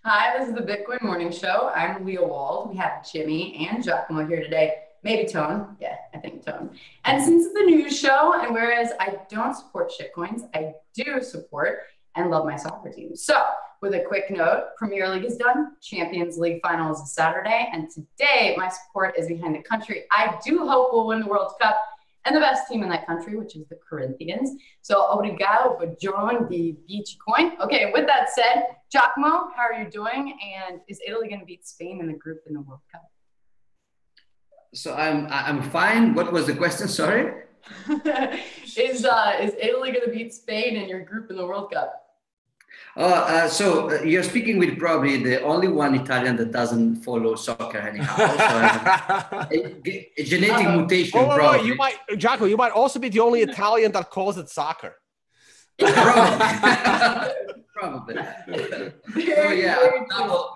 Hi, this is the Bitcoin Morning Show. I'm Leah Wald. We have Jimmy and Giacomo here today. Maybe Tone. Yeah, I think Tone. And since it's a news show, and whereas I don't support shitcoins, I do support and love my soccer team. So, with a quick note, Premier League is done. Champions League finals is Saturday. And today, my support is behind the country I do hope will win the World Cup and the best team in that country, which is the Corinthians. So, obrigado por join the Bitcoin. Okay, with that said, Giacomo, how are you doing? And is Italy going to beat Spain in the group in the World Cup? So I'm fine. What was the question? Sorry. Is Italy going to beat Spain in your group in the World Cup? So you're speaking with probably the only one Italian that doesn't follow soccer anyhow. So a genetic mutation, probably. You might, Giacomo, you might also be the only Italian that calls it soccer. Probably. So yeah,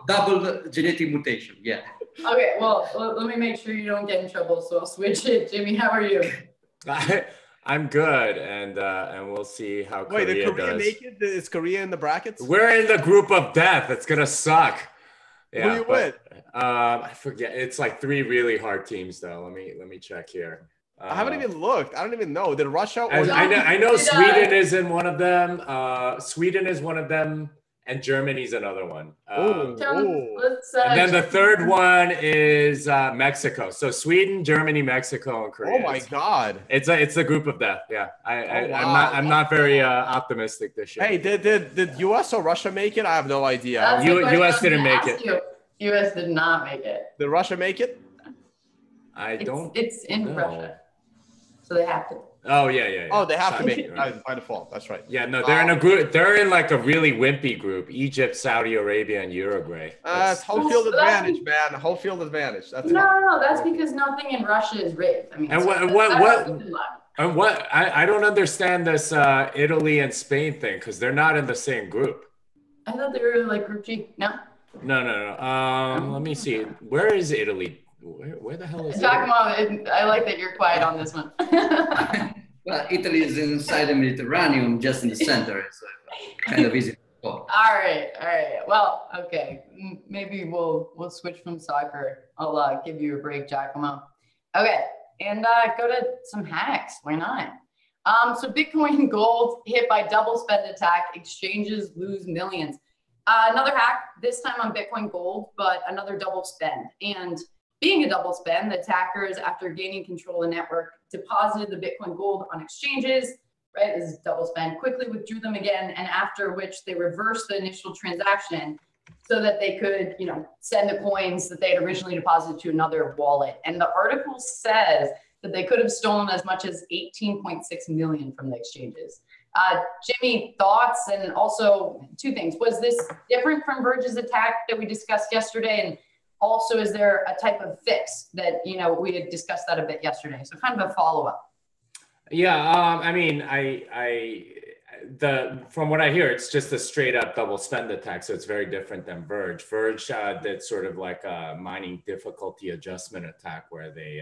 double genetic mutation. Yeah. Okay, well, let me make sure you don't get in trouble. So I'll switch it. Jimmy, how are you? I'm good, and we'll see how Korea does. Wait, did Korea make it? Is Korea in the brackets? We're in the group of death. It's gonna suck. Yeah, who are you with? I forget. It's like 3 really hard teams, though. Let me check here. I haven't even looked. I don't even know. Did Russia? I know Sweden is in one of them. Sweden is one of them. And Germany's another one. And then the third one is Mexico. So Sweden, Germany, Mexico, and Korea. Oh my God! It's a group of death. Yeah, I'm not very optimistic this year. Hey, did U.S. or Russia make it? I have no idea. U.S. didn't make it. U.S. did not make it. Did Russia make it? It's in Russia, so they have to. Oh yeah. Oh, they have to make it by default. That's right. Yeah, no, they're in a group. They're in like a really wimpy group: Egypt, Saudi Arabia, and Uruguay. That's home field advantage, man. Home field advantage. No. That's because nothing in Russia is rigged. I mean, and what? I don't understand this Italy and Spain thing because they're not in the same group. I thought they were like Group G. No. No. Let me see. Where is Italy? Where the hell is Giacomo, I like that you're quiet on this one. Well, Italy is inside the Mediterranean, just in the center. It's kind of easy. All right. Well, okay. Maybe we'll switch from soccer. I'll give you a break, Giacomo. Okay, and go to some hacks. Why not? So Bitcoin Gold hit by double spend attack. Exchanges lose millions. Another hack, this time on Bitcoin Gold, but another double spend. And being a double spend, the attackers, after gaining control of the network, deposited the Bitcoin Gold on exchanges, right? This is double spend, quickly withdrew them again, and after which they reversed the initial transaction so that they could, send the coins that they had originally deposited to another wallet. And the article says that they could have stolen as much as 18.6 million from the exchanges. Jimmy, thoughts? And also 2 things. Was this different from Verge's attack that we discussed yesterday? And also, is there a type of fix that, we had discussed that a bit yesterday? So kind of a follow-up. Yeah, I mean, from what I hear, it's just a straight up double spend attack. So it's very different than Verge. Verge did sort of like a mining difficulty adjustment attack where they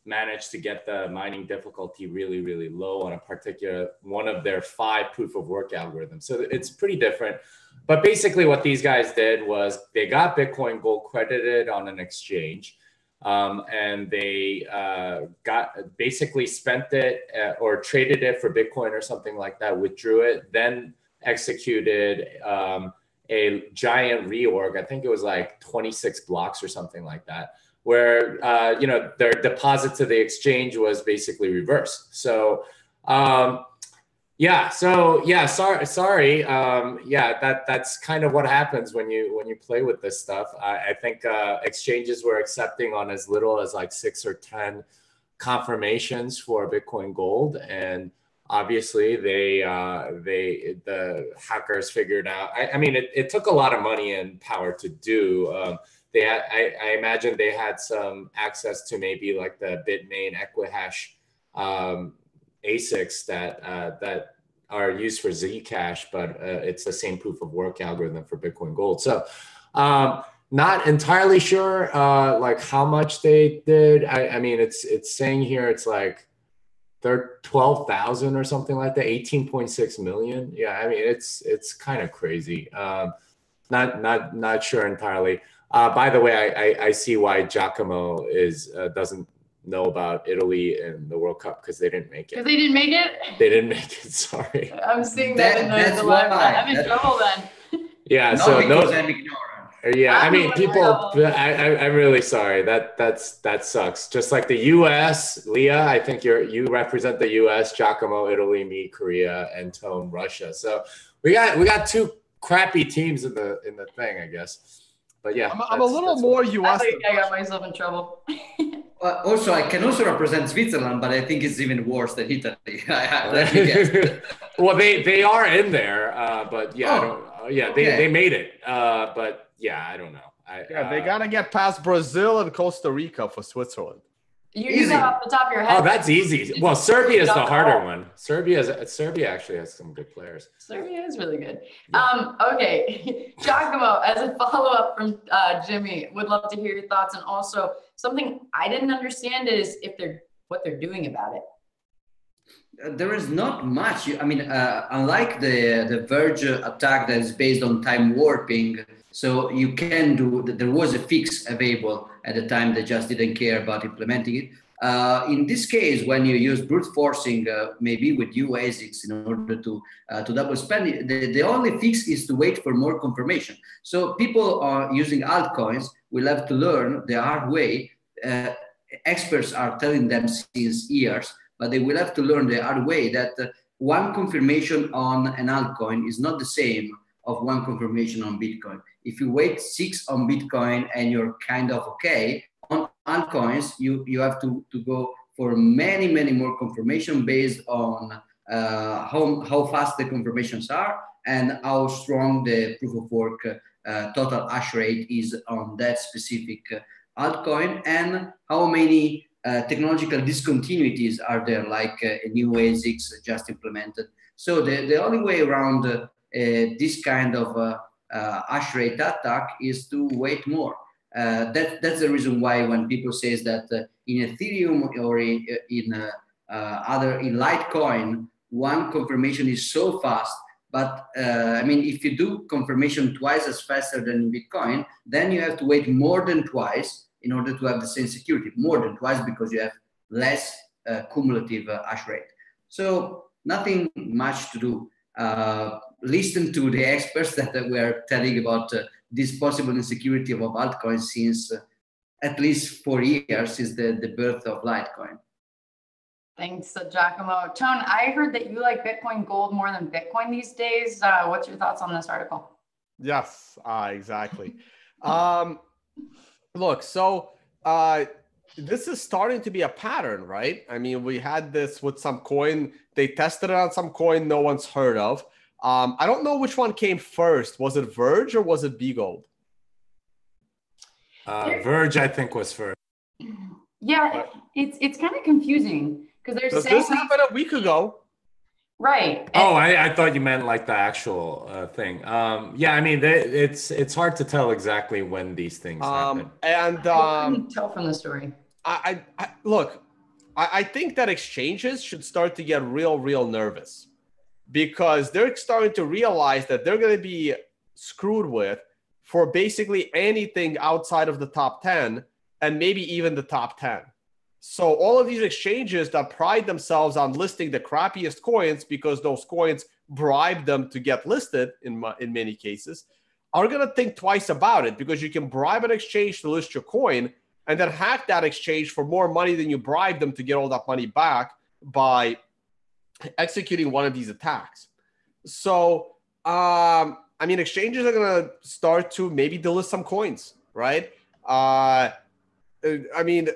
managed to get the mining difficulty really, really low on a particular one of their 5 proof of work algorithms. So it's pretty different. But basically what these guys did was they got Bitcoin Gold credited on an exchange, and they basically spent it or traded it for Bitcoin or something like that, withdrew it, then executed a giant reorg. I think it was like 26 blocks or something like that, where their deposit to the exchange was basically reversed. So sorry. That's kind of what happens when you play with this stuff. I think exchanges were accepting on as little as like 6 or 10 confirmations for Bitcoin Gold, and obviously the hackers figured out. I mean, it took a lot of money and power to do. I imagine they had some access to maybe like the Bitmain Equihash ASICs that are used for Zcash, but it's the same proof of work algorithm for Bitcoin Gold. So not entirely sure like how much they did. I mean, it's saying here it's like they're 12,000 or something like that, 18.6 million. Yeah, I mean, it's kind of crazy. Not sure entirely. By the way, I see why Giacomo doesn't know about Italy and the World Cup, because they didn't make it. Because they didn't make it? They didn't make it, sorry. I'm seeing that in the live. I'm in trouble then. Yeah, not so because I'm ignorant. Yeah, I mean, people. I'm really sorry. That sucks. Just like the U.S., Leah, I think you represent the U.S., Giacomo, Italy, me, Korea, and Tone, Russia. So we got two crappy teams in the thing, I guess. But yeah, I'm a little more U.S. I think I got myself in trouble. Also, I can also represent Switzerland, but I think it's even worse than Italy. Well, they are in there, but yeah, they made it. But yeah, I don't know. They gotta get past Brazil and Costa Rica for Switzerland. You got off the top of your head. Oh, that's easy. Well, Serbia is the harder one. Serbia actually has some good players. Serbia is really good. Yeah. Okay, Giacomo, as a follow-up from Jimmy, would love to hear your thoughts. And also, something I didn't understand is what they're doing about it. There is not much. I mean, unlike the Verge attack that is based on time warping, so you can do that. There was a fix available at the time. They just didn't care about implementing it. In this case, when you use brute forcing, maybe with ASICs in order to double spend, the only fix is to wait for more confirmation. So people are using altcoins will have to learn the hard way. Experts are telling them since years, but they will have to learn the hard way that one confirmation on an altcoin is not the same of one confirmation on Bitcoin. If you wait 6 on Bitcoin and you're kind of okay, on altcoins, you have to go for many more confirmation based on how fast the confirmations are and how strong the proof of work total hash rate is on that specific altcoin, and how many technological discontinuities are there, like a new ASICs just implemented. So the only way around this kind of hash rate attack is to wait more. That's the reason why when people say that in Ethereum or in Litecoin, one confirmation is so fast. But I mean, if you do confirmation twice as faster than in Bitcoin, then you have to wait more than twice in order to have the same security, more than twice, because you have less cumulative hash rate. So nothing much to do. Listen to the experts that were telling about this possible insecurity of altcoins since at least 4 years, since the birth of Litecoin. Thanks, Giacomo. Tone, I heard that you like Bitcoin Gold more than Bitcoin these days. What's your thoughts on this article? Yes, exactly. Look, so this is starting to be a pattern, right? I mean, we had this with some coin. They tested it on some coin no one's heard of. I don't know which one came first. Was it Verge or was it BTC? Verge, I think, was first. Yeah, it's kind of confusing because they're saying this happened a week ago. Right. Oh, I thought you meant like the actual thing. Yeah, I mean, it's hard to tell exactly when these things happen. And I couldn't tell from the story. Look, I think that exchanges should start to get real nervous, because they're starting to realize that they're going to be screwed with for basically anything outside of the top 10 and maybe even the top 10. So all of these exchanges that pride themselves on listing the crappiest coins because those coins bribe them to get listed in many cases are going to think twice about it, because you can bribe an exchange to list your coin and then hack that exchange for more money than you bribed them to get all that money back by executing one of these attacks. So, I mean, exchanges are going to start to maybe delist some coins, right? I mean,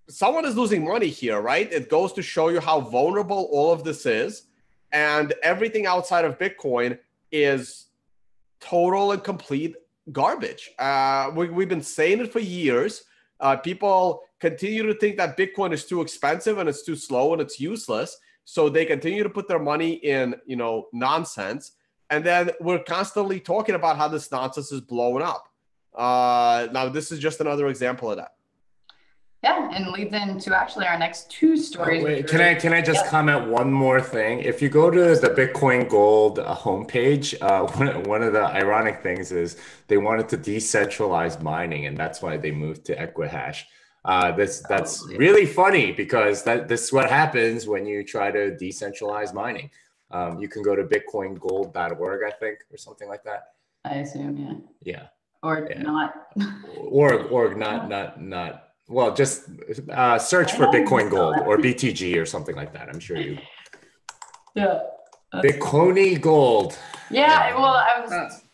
someone is losing money here, right? It goes to show you how vulnerable all of this is. And everything outside of Bitcoin is total and complete garbage. We've been saying it for years. People continue to think that Bitcoin is too expensive and it's too slow and it's useless. So they continue to put their money in, nonsense. And then we're constantly talking about how this nonsense is blowing up. Now, this is just another example of that. Yeah, and leads into actually our next two stories. Wait, can I just comment one more thing? If you go to the Bitcoin Gold homepage, one of the ironic things is they wanted to decentralize mining, and that's why they moved to Equihash. That's really funny because this is what happens when you try to decentralize mining. You can go to bitcoingold.org, I think, or something like that. I assume, yeah. Yeah. Or not. Org, not. Well, just search for Bitcoin Gold or BTG or something like that. I'm sure you. Yeah. Bitcoin Gold. Yeah. Well,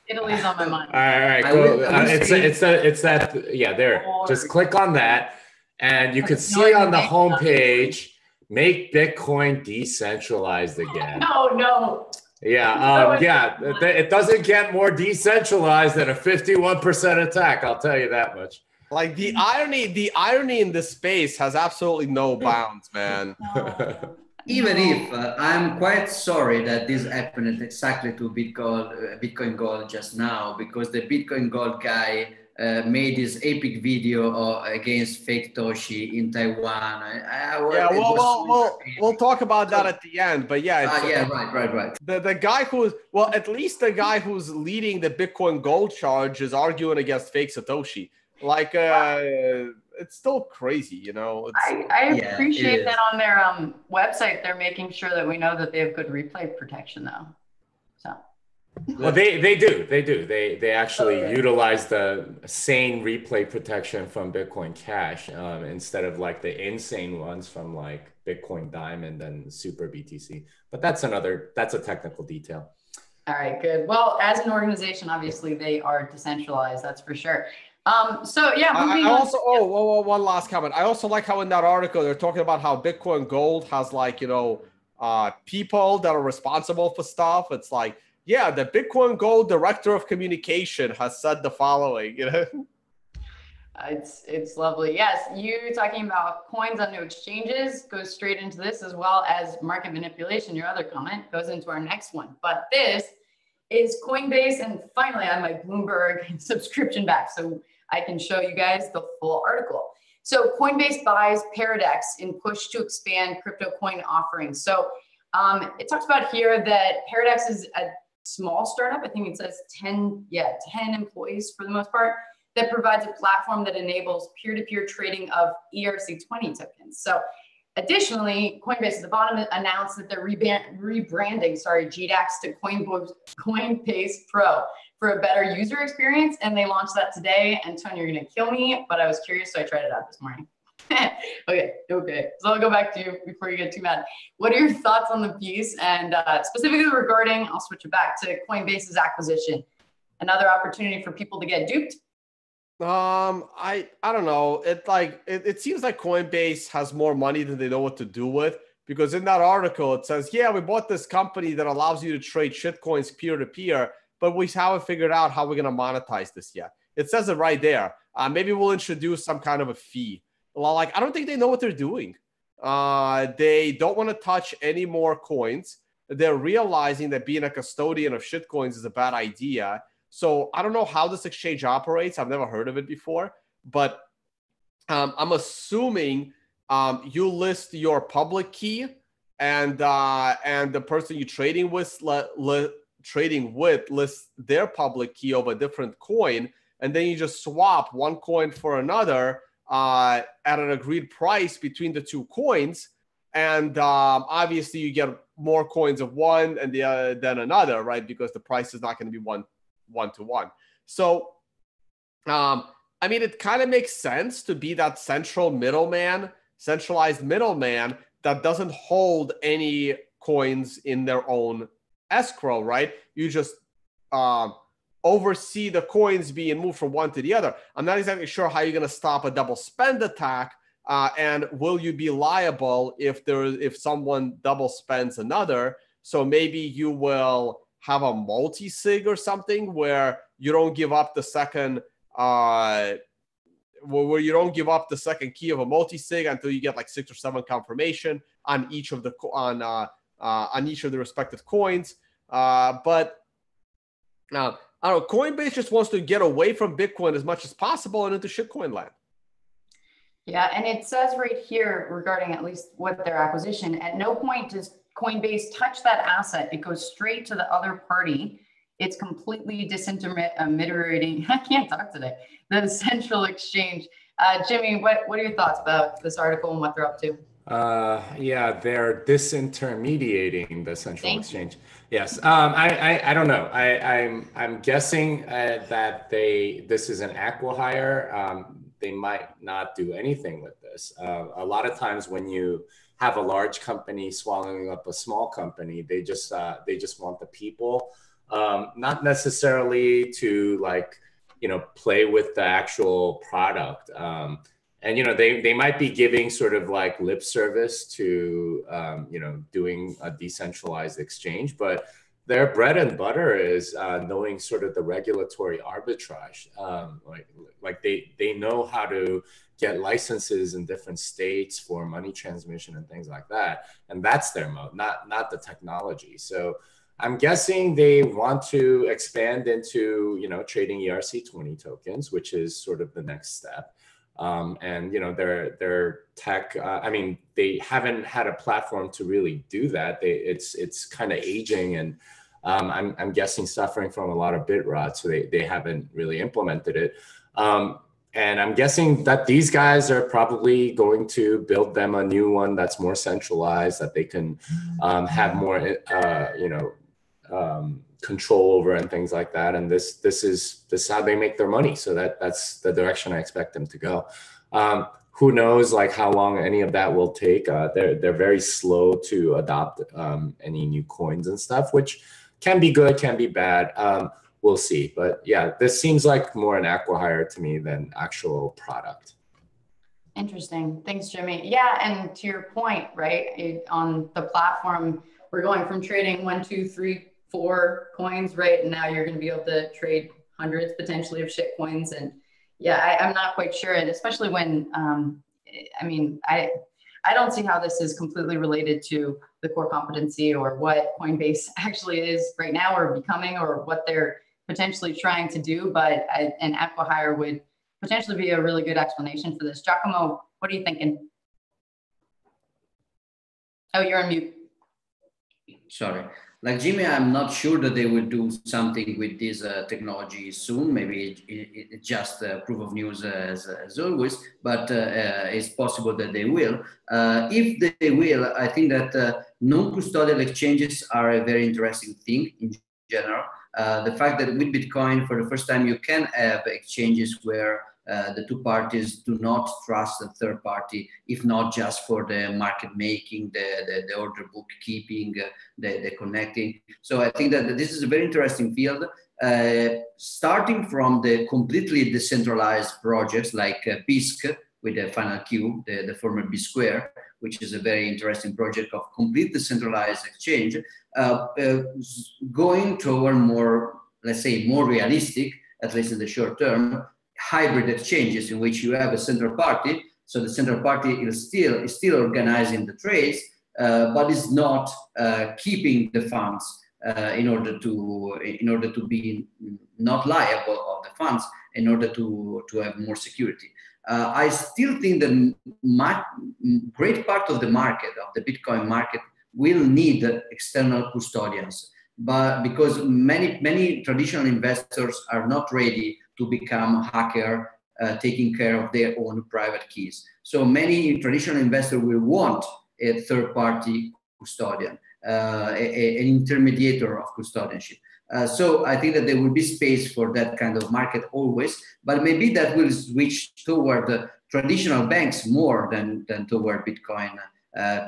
Italy's on my mind. All right. Go. It's that. Yeah. There. Just click on that, and you can see on the homepage. Make Bitcoin decentralized again. No. Yeah. It doesn't get more decentralized than a 51% attack. I'll tell you that much. Like the irony in this space has absolutely no bounds, man. Even if I'm quite sorry that this happened exactly to Bitcoin Gold just now, because the Bitcoin Gold guy made this epic video against fake Toshi in Taiwan. We'll talk about that at the end. But yeah, right. The guy at least the guy who's leading the Bitcoin Gold charge is arguing against fake Satoshi. Like, it's still crazy, you know. I appreciate that on their website. They're making sure that we know that they have good replay protection, though. So. Well, they do. They actually utilize the sane replay protection from Bitcoin Cash instead of like the insane ones from like Bitcoin Diamond and Super BTC. But that's a technical detail. All right, good. Well, as an organization, obviously they are decentralized. That's for sure. So yeah, one last comment. I also like how in that article they're talking about how Bitcoin Gold has like, people that are responsible for stuff. It's like, yeah, the Bitcoin Gold director of communication has said the following, It's lovely. Yes, you talking about coins on new exchanges goes straight into this, as well as market manipulation. Your other comment goes into our next one. But this is Coinbase, and finally I have my Bloomberg subscription back, so I can show you guys the full article. So Coinbase buys Paradox in push to expand crypto coin offerings. So it talks about here that Paradox is a small startup. I think it says 10 employees for the most part, that provides a platform that enables peer-to-peer trading of ERC20 tokens. So additionally, Coinbase at the bottom announced that they're rebranding GDAX to Coinbase Pro for a better user experience, and they launched that today. And Tony, you're gonna kill me, but I was curious, so I tried it out this morning. Okay. So I'll go back to you before you get too mad. What are your thoughts on the piece, and specifically regarding, I'll switch it back to Coinbase's acquisition, another opportunity for people to get duped? I don't know. It seems like Coinbase has more money than they know what to do with, because in that article it says, yeah, we bought this company that allows you to trade shitcoins peer-to-peer, but we haven't figured out how we're going to monetize this yet. It says it right there. Maybe we'll introduce some kind of a fee. Like, I don't think they know what they're doing. They don't want to touch any more coins. They're realizing that being a custodian of shitcoins is a bad idea. So I don't know how this exchange operates. I've never heard of it before, but I'm assuming you list your public key, and the person you're trading with lists their public key of a different coin, and then you just swap one coin for another at an agreed price between the two coins, and obviously you get more coins of one and than another, right? Because the price is not going to be one-to-one. So, I mean, it kind of makes sense to be that centralized middleman that doesn't hold any coins in their own escrow, right? You just oversee the coins being moved from one to the other. I'm not exactly sure how you're going to stop a double spend attack, and will you be liable if someone double spends another? So maybe you will have a multi-sig or something where you don't give up the second key of a multi-sig until you get like 6 or 7 confirmation on each of the respective coins. But I don't know, Coinbase just wants to get away from Bitcoin as much as possible and into shitcoin land. Yeah, and it says right here regarding at least what their acquisition, at no point does Coinbase touch that asset. It goes straight to the other party. It's completely disintermediating. I can't talk today. The central exchange. Jimmy, what are your thoughts about this article and what they're up to? Yeah, they're disintermediating the central exchange. Yes. I don't know. I'm guessing that this is an acqui-hire. They might not do anything with this. A lot of times when you have a large company swallowing up a small company, they just want the people, not necessarily to play with the actual product. And they might be giving sort of like lip service to doing a decentralized exchange, but their bread and butter is knowing sort of the regulatory arbitrage. Like they know how to get licenses in different states for money transmission and things like that, and that's their mode, not the technology. So I'm guessing they want to expand into trading ERC20 tokens, which is sort of the next step. And their tech, they haven't had a platform to really do that. It's kind of aging, and I'm guessing suffering from a lot of bit rot, so they haven't really implemented it. And I'm guessing that these guys are probably going to build them a new one that's more centralized, that they can have more control over and things like that. And this is how they make their money. So that's the direction I expect them to go. Who knows like how long any of that will take. They're very slow to adopt any new coins and stuff, which can be good, can be bad. We'll see. But yeah, this seems like more an acqui-hire to me than actual product. Interesting. Thanks, Jimmy. Yeah, and to your point, right, on the platform, we're going from trading 1, 2, 3, 4 coins, right? And now you're going to be able to trade hundreds potentially of shit coins. And yeah, I'm not quite sure. And especially when, I don't see how this is completely related to the core competency or what Coinbase actually is right now or becoming or what they're potentially trying to do. But an acqui-hire would potentially be a really good explanation for this. Giacomo, what are you thinking? Oh, you're on mute. Sorry. Like Jimmy, I'm not sure that they will do something with this technology soon. Maybe it's just proof of news as always, but it's possible that they will. If they will, I think that non-custodial exchanges are a very interesting thing in general. The fact that with Bitcoin, for the first time, you can have exchanges where the two parties do not trust the third party, if not just for the market making, the order book keeping, the connecting. So I think that this is a very interesting field, starting from the completely decentralized projects like BISC with the final Q, the former B Square, which is a very interesting project of complete decentralized exchange, going toward more, let's say, more realistic, at least in the short term, hybrid exchanges in which you have a central party. So the central party is still organizing the trades, but is not keeping the funds in order to be not liable of the funds, in order to have more security. I still think that great part of the market, of the Bitcoin market, will need external custodians, but because many traditional investors are not ready to become hacker, taking care of their own private keys. So many traditional investors will want a third-party custodian, an intermediator of custodianship. So I think that there will be space for that kind of market always, but maybe that will switch toward the traditional banks more than toward Bitcoin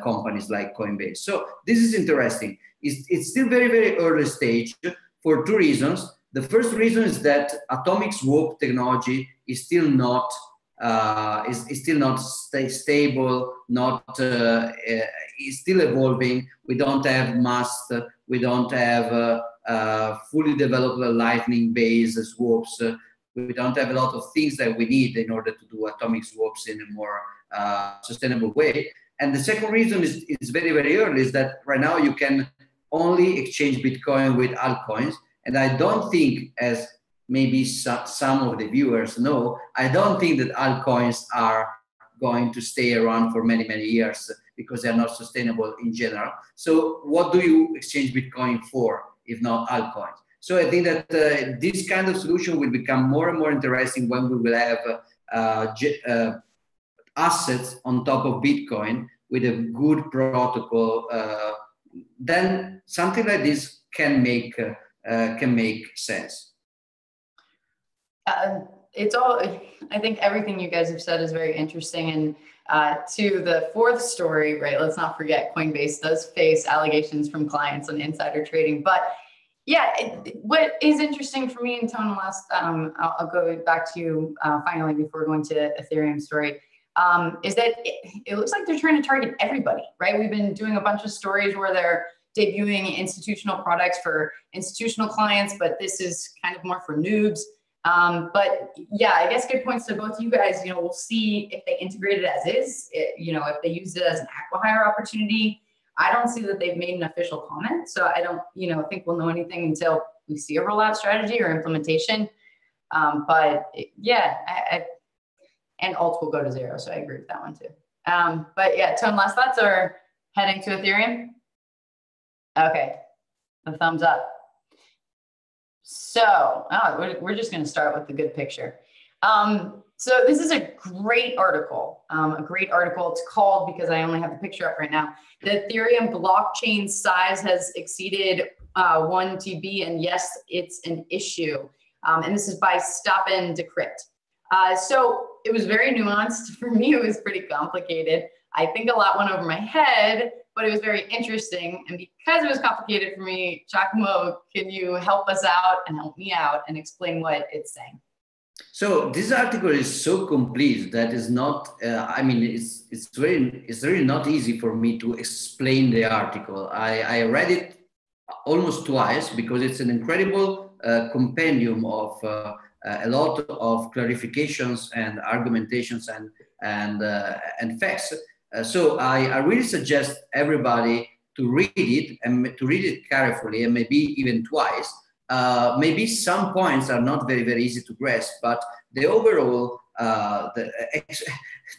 companies like Coinbase. So this is interesting. It's still very, very early stage for two reasons. The first reason is that atomic swap technology is still not stable, is still evolving. We don't have Must, we don't have fully developed Lightning-based swaps. We don't have a lot of things that we need in order to do atomic swaps in a more sustainable way. And the second reason is very, very early, is that right now you can only exchange Bitcoin with altcoins. And I don't think, as maybe some of the viewers know, I don't think that altcoins are going to stay around for many, many years because they're not sustainable in general. So what do you exchange Bitcoin for, if not altcoins? So I think that this kind of solution will become more and more interesting when we will have assets on top of Bitcoin with a good protocol. Then something like this can make sense. It's all, I think everything you guys have said is very interesting. And to the fourth story, right, let's not forget Coinbase does face allegations from clients on insider trading. But yeah, what is interesting for me, and Tone, last, I'll go back to you finally before going to Ethereum story, is that it looks like they're trying to target everybody, right? We've been doing a bunch of stories where they're debuting institutional products for institutional clients, but this is kind of more for noobs. But yeah, I guess good points to both you guys. You know, we'll see if they integrate it as is, you know, if they use it as an acqui-hire opportunity. I don't see that they've made an official comment. So I don't, you know, think we'll know anything until we see a rollout strategy or implementation. But yeah, and alts will go to zero. So I agree with that one too. But yeah, Tone, last thoughts are heading to Ethereum. Okay, a thumbs up. So we're just going to start with the good picture. So this is a great article. It's called, because I only have the picture up right now, the Ethereum blockchain size has exceeded 1 TB, and yes, it's an issue. And this is by Stop and Decrypt. So it was very nuanced. For me, it was pretty complicated. I think a lot went over my head, but it was very interesting. And because it was complicated for me, Giacomo, can you help us out and help me out and explain what it's saying? So this article is so complete that is not, I mean, it's really not easy for me to explain the article. I read it almost twice because it's an incredible compendium of a lot of clarifications and argumentations and facts. So I really suggest everybody to read it and to read it carefully and maybe even twice. Maybe some points are not very, very easy to grasp, but the overall, there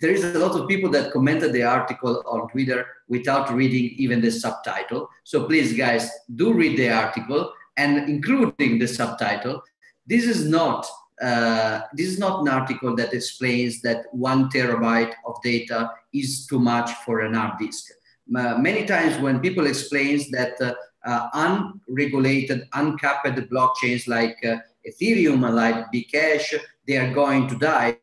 is a lot of people that commented the article on Twitter without reading even the subtitle. So please, guys, do read the article and including the subtitle. This is not an article that explains that 1 terabyte of data is too much for an hard disk. Many times when people explain that unregulated, uncapped blockchains like Ethereum, like Bcash, they are going to die,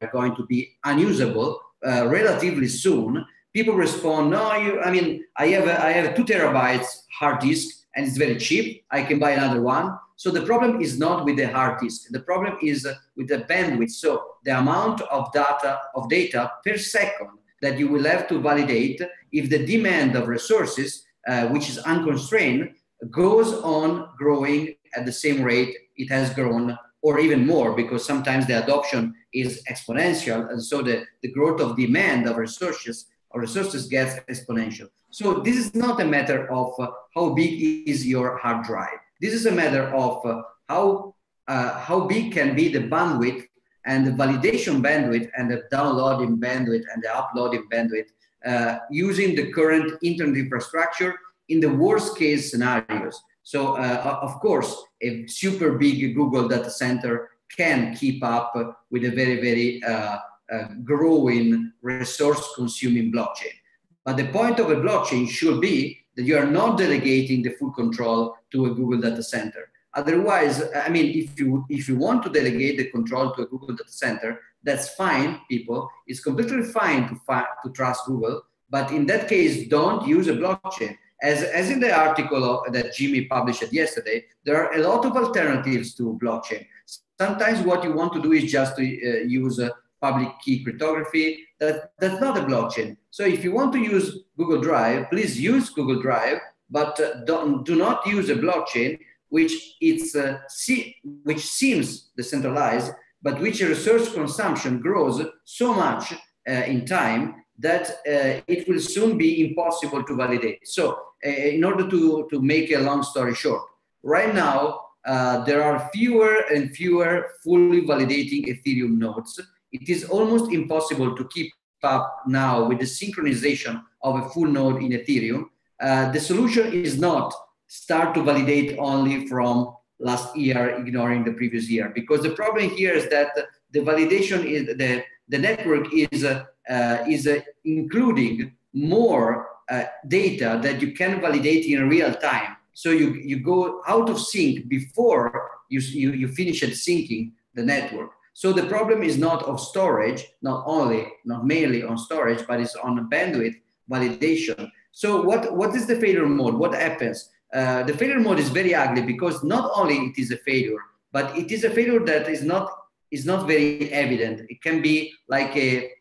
are going to be unusable relatively soon. People respond, no, I have 2 terabytes hard disk and it's very cheap. I can buy another one. So the problem is not with the hard disk. The problem is with the bandwidth. So the amount of data per second that you will have to validate if the demand of resources, which is unconstrained, goes on growing at the same rate it has grown, or even more, because sometimes the adoption is exponential. And so the growth of demand of resources gets exponential. So this is not a matter of how big is your hard drive. This is a matter of how big can be the bandwidth and the validation bandwidth and the downloading bandwidth and the uploading bandwidth using the current internet infrastructure in the worst case scenarios. So of course, a super big Google data center can keep up with a very, very growing resource consuming blockchain. But the point of a blockchain should be that you are not delegating the full control to a Google data center. Otherwise, I mean, if you want to delegate the control to a Google data center, that's fine, people. It's completely fine to trust Google. But in that case, don't use a blockchain. As in the article that Jimmy published yesterday, there are a lot of alternatives to blockchain. Sometimes what you want to do is just to use public key cryptography. That's not a blockchain. So if you want to use Google Drive, please use Google Drive, but do not use a blockchain which seems decentralized, but which resource consumption grows so much in time that it will soon be impossible to validate. So in order to make a long story short, right now, there are fewer and fewer fully validating Ethereum nodes. it is almost impossible to keep up now with the synchronization of a full node in Ethereum. The solution is not start to validate only from last year, ignoring the previous year, because the problem here is that the validation is the network is including more data that you can validate in real time. So you go out of sync before you finish at syncing the network. So the problem is not of storage, not mainly on storage, but it's on bandwidth validation. So what is the failure mode? What happens? The failure mode is very ugly because not only it is a failure, but it is a failure that is not very evident. It can be like a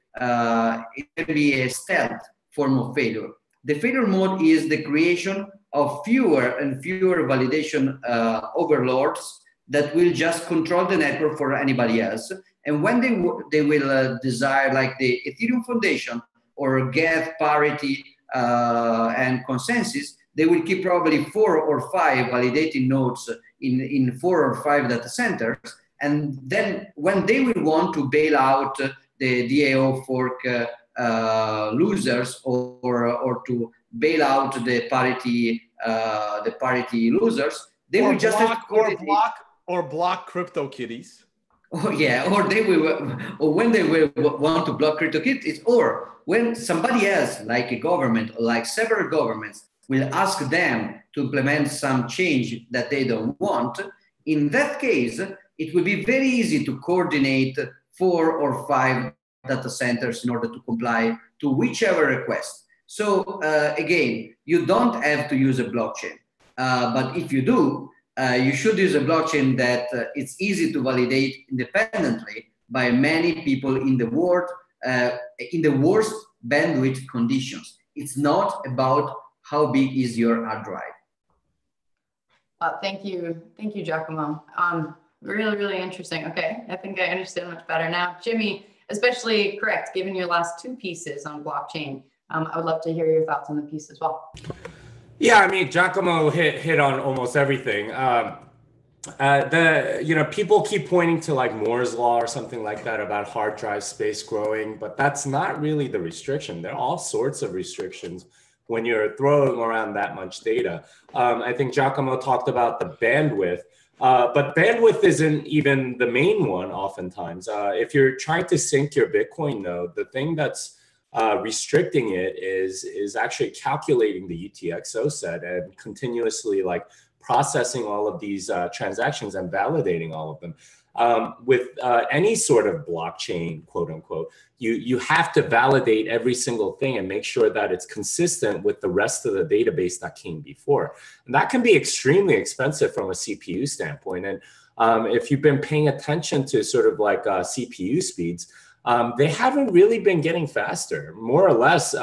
stealth form of failure. The failure mode is the creation of fewer and fewer validation overlords that will just control the network for anybody else. And when they will desire, like the Ethereum Foundation or get parity and consensus, they will keep probably 4 or 5 validating nodes in 4 or 5 data centers. And then when they will want to bail out the DAO fork losers or to bail out the parity losers, they will just block crypto kitties. Oh yeah, or when they will want to block crypto kitties, or when somebody else, like a government or like several governments, will ask them to implement some change that they don't want. In that case, it will be very easy to coordinate 4 or 5 data centers in order to comply to whichever request. So again, you don't have to use a blockchain, but if you do, you should use a blockchain that it's easy to validate independently by many people in the world in the worst bandwidth conditions. It's not about how big is your hard drive. Thank you, Giacomo. Really, really interesting. Okay, I think I understand much better now. Jimmy, especially correct, given your last 2 pieces on blockchain, I would love to hear your thoughts on the piece as well. Yeah, I mean, Giacomo hit on almost everything. People keep pointing to like Moore's law or something like that about hard drive space growing, but that's not really the restriction. There are all sorts of restrictions when you're throwing around that much data. I think Giacomo talked about the bandwidth, but bandwidth isn't even the main one oftentimes. If you're trying to sync your Bitcoin node, the thing that's restricting it is actually calculating the UTXO set and continuously like processing all of these transactions and validating all of them. With any sort of blockchain, quote unquote, you have to validate every single thing and make sure that it's consistent with the rest of the database that came before. And that can be extremely expensive from a CPU standpoint. And if you've been paying attention to sort of like CPU speeds, they haven't really been getting faster. More or less,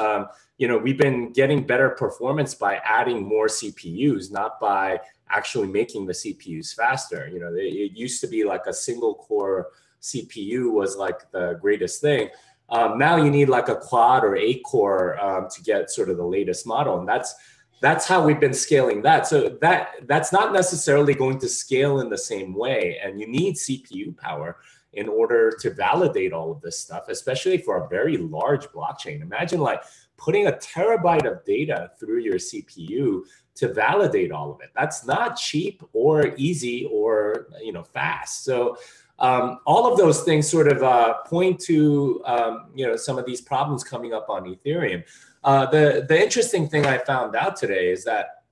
we've been getting better performance by adding more CPUs, not by actually making the CPUs faster. It used to be like a single core CPU was like the greatest thing. Now you need like a quad or 8 core to get sort of the latest model. And that's how we've been scaling that. So that's not necessarily going to scale in the same way. And you need CPU power in order to validate all of this stuff, especially for a very large blockchain. Imagine like putting a terabyte of data through your CPU to validate all of it. That's not cheap or easy or fast. So all of those things sort of point to some of these problems coming up on Ethereum. The interesting thing I found out today is that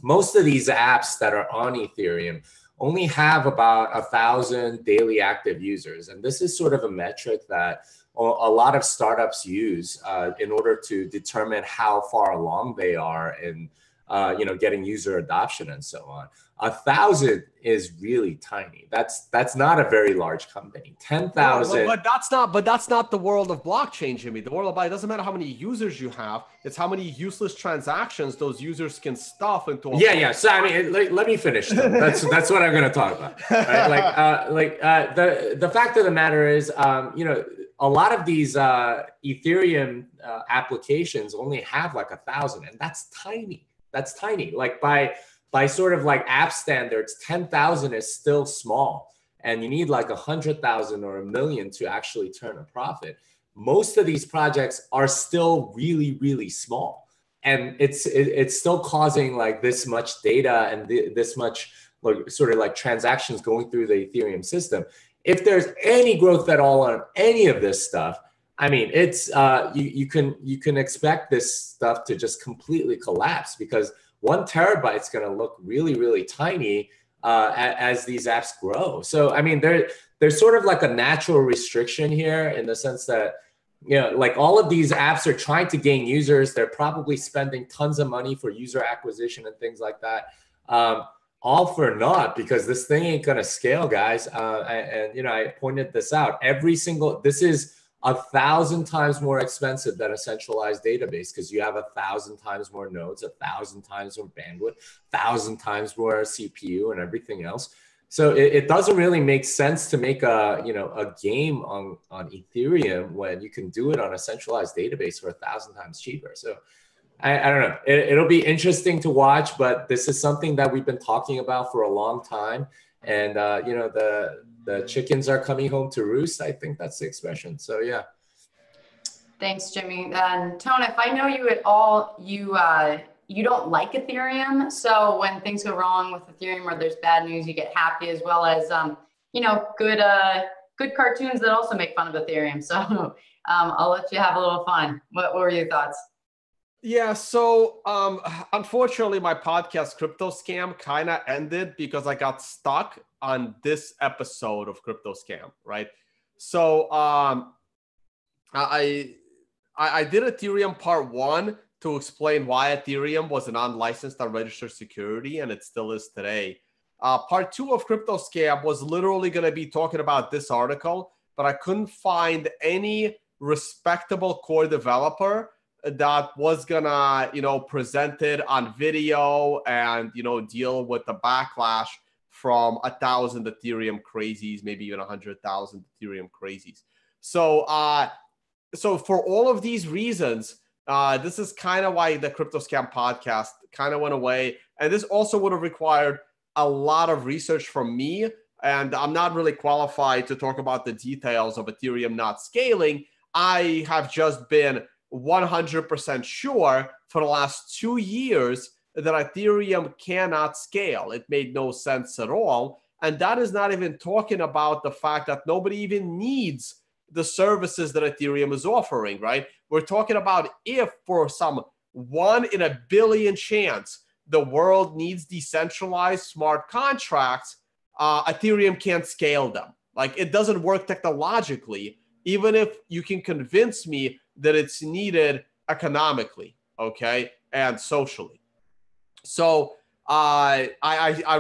most of these apps that are on Ethereum only have about 1,000 daily active users. And this is sort of a metric that a lot of startups use in order to determine how far along they are in getting user adoption and so on. 1,000 is really tiny. That's not a very large company. 10,000. But that's not the world of blockchain, Jimmy. The world of blockchain, it doesn't matter how many users you have. It's how many useless transactions those users can stuff into. Yeah. So I mean, let me finish. That's what I'm going to talk about. Right? The fact of the matter is, a lot of these Ethereum applications only have like 1,000, and that's tiny. That's tiny. Like by sort of like app standards, 10,000 is still small. and you need like 100,000 or 1,000,000 to actually turn a profit. Most of these projects are still really, really small. And it's still causing like this much data and this much like sort of like transactions going through the Ethereum system. If there's any growth at all on any of this stuff, I mean, it's you can expect this stuff to just completely collapse, because 1 terabyte is going to look really, really tiny as these apps grow. So I mean, there's sort of like a natural restriction here, in the sense that, you know, like all of these apps are trying to gain users. They're probably spending tons of money for user acquisition and things like that. All for naught, because this thing ain't gonna scale, guys. And you know, I pointed this out. This is 1,000 times more expensive than a centralized database, because you have 1,000 times more nodes, 1,000 times more bandwidth, 1,000 times more CPU and everything else. So it doesn't really make sense to make a game on Ethereum when you can do it on a centralized database for 1,000 times cheaper. So I don't know. It'll be interesting to watch, but this is something that we've been talking about for a long time. And you know, the chickens are coming home to roost. I think that's the expression. So yeah. Thanks, Jimmy. And Tone, if I know you at all, you don't like Ethereum. So when things go wrong with Ethereum or there's bad news, you get happy, as well as you know, good cartoons that also make fun of Ethereum. So I'll let you have a little fun. What were your thoughts? Yeah, so unfortunately, my podcast Crypto Scam kind of ended because I got stuck on this episode of Crypto Scam, right? So I did Ethereum part 1 to explain why Ethereum was an unlicensed, unregistered security, and it still is today. Part 2 of Crypto Scam was literally going to be talking about this article, but I couldn't find any respectable core developer that was gonna, you know, present it on video and, you know, deal with the backlash from 1,000 Ethereum crazies, maybe even 100,000 Ethereum crazies. So, so for all of these reasons, this is kind of why the Crypto Scam podcast kind of went away. And this also would have required a lot of research from me. And I'm not really qualified to talk about the details of Ethereum not scaling. I have just been 100% sure for the last 2 years that Ethereum cannot scale. It made no sense at all. And that is not even talking about the fact that nobody even needs the services that Ethereum is offering, right? We're talking about if for some 1 in a billion chance the world needs decentralized smart contracts, Ethereum can't scale them. Like, it doesn't work technologically, even if you can convince me that it's needed economically, okay, and socially. So I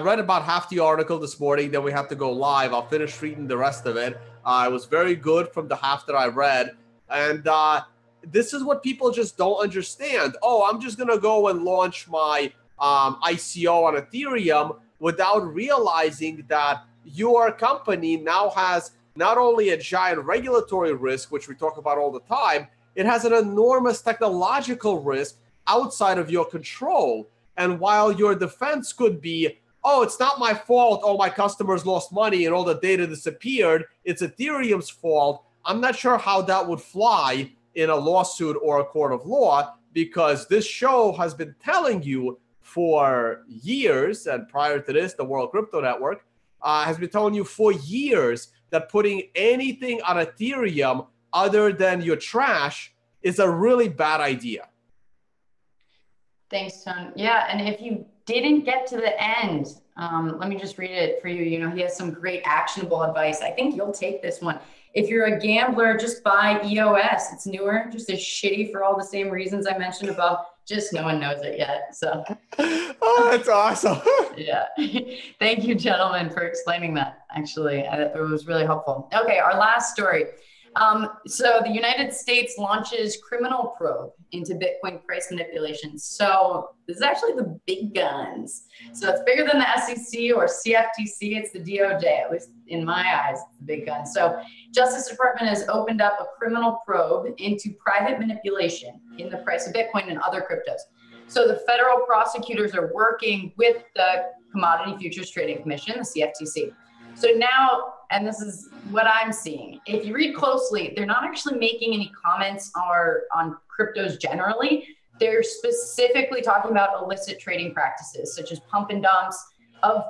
read about half the article this morning, then we have to go live. I'll finish reading the rest of it. It was very good from the half that I read. And this is what people just don't understand. Oh, I'm just going to go and launch my ICO on Ethereum without realizing that your company now has not only a giant regulatory risk, which we talk about all the time, it has an enormous technological risk outside of your control. And while your defense could be, oh, it's not my fault, oh, my customers lost money and all the data disappeared, it's Ethereum's fault, I'm not sure how that would fly in a lawsuit or a court of law, because this show has been telling you for years, and prior to this, the World Crypto Network has been telling you for years that putting anything on Ethereum other than your trash is a really bad idea. Thanks, Tone. Yeah, and if you didn't get to the end, let me just read it for you. You know, he has some great actionable advice. I think you'll take this one. If you're a gambler, just buy EOS. It's newer, just as shitty for all the same reasons I mentioned above. Just no one knows it yet. So, oh, that's awesome. Yeah. Thank you, gentlemen, for explaining that. Actually, it was really helpful. Okay, our last story. So the United States launches criminal probe into Bitcoin price manipulation. So this is actually the big guns. So it's bigger than the SEC or CFTC. It's the DOJ, at least in my eyes, the big guns. So Justice Department has opened up a criminal probe into private manipulation in the price of Bitcoin and other cryptos. So the federal prosecutors are working with the Commodity Futures Trading Commission, the CFTC. So now, and this is what I'm seeing, if you read closely, they're not actually making any comments on cryptos generally. They're specifically talking about illicit trading practices, such as pump and dumps of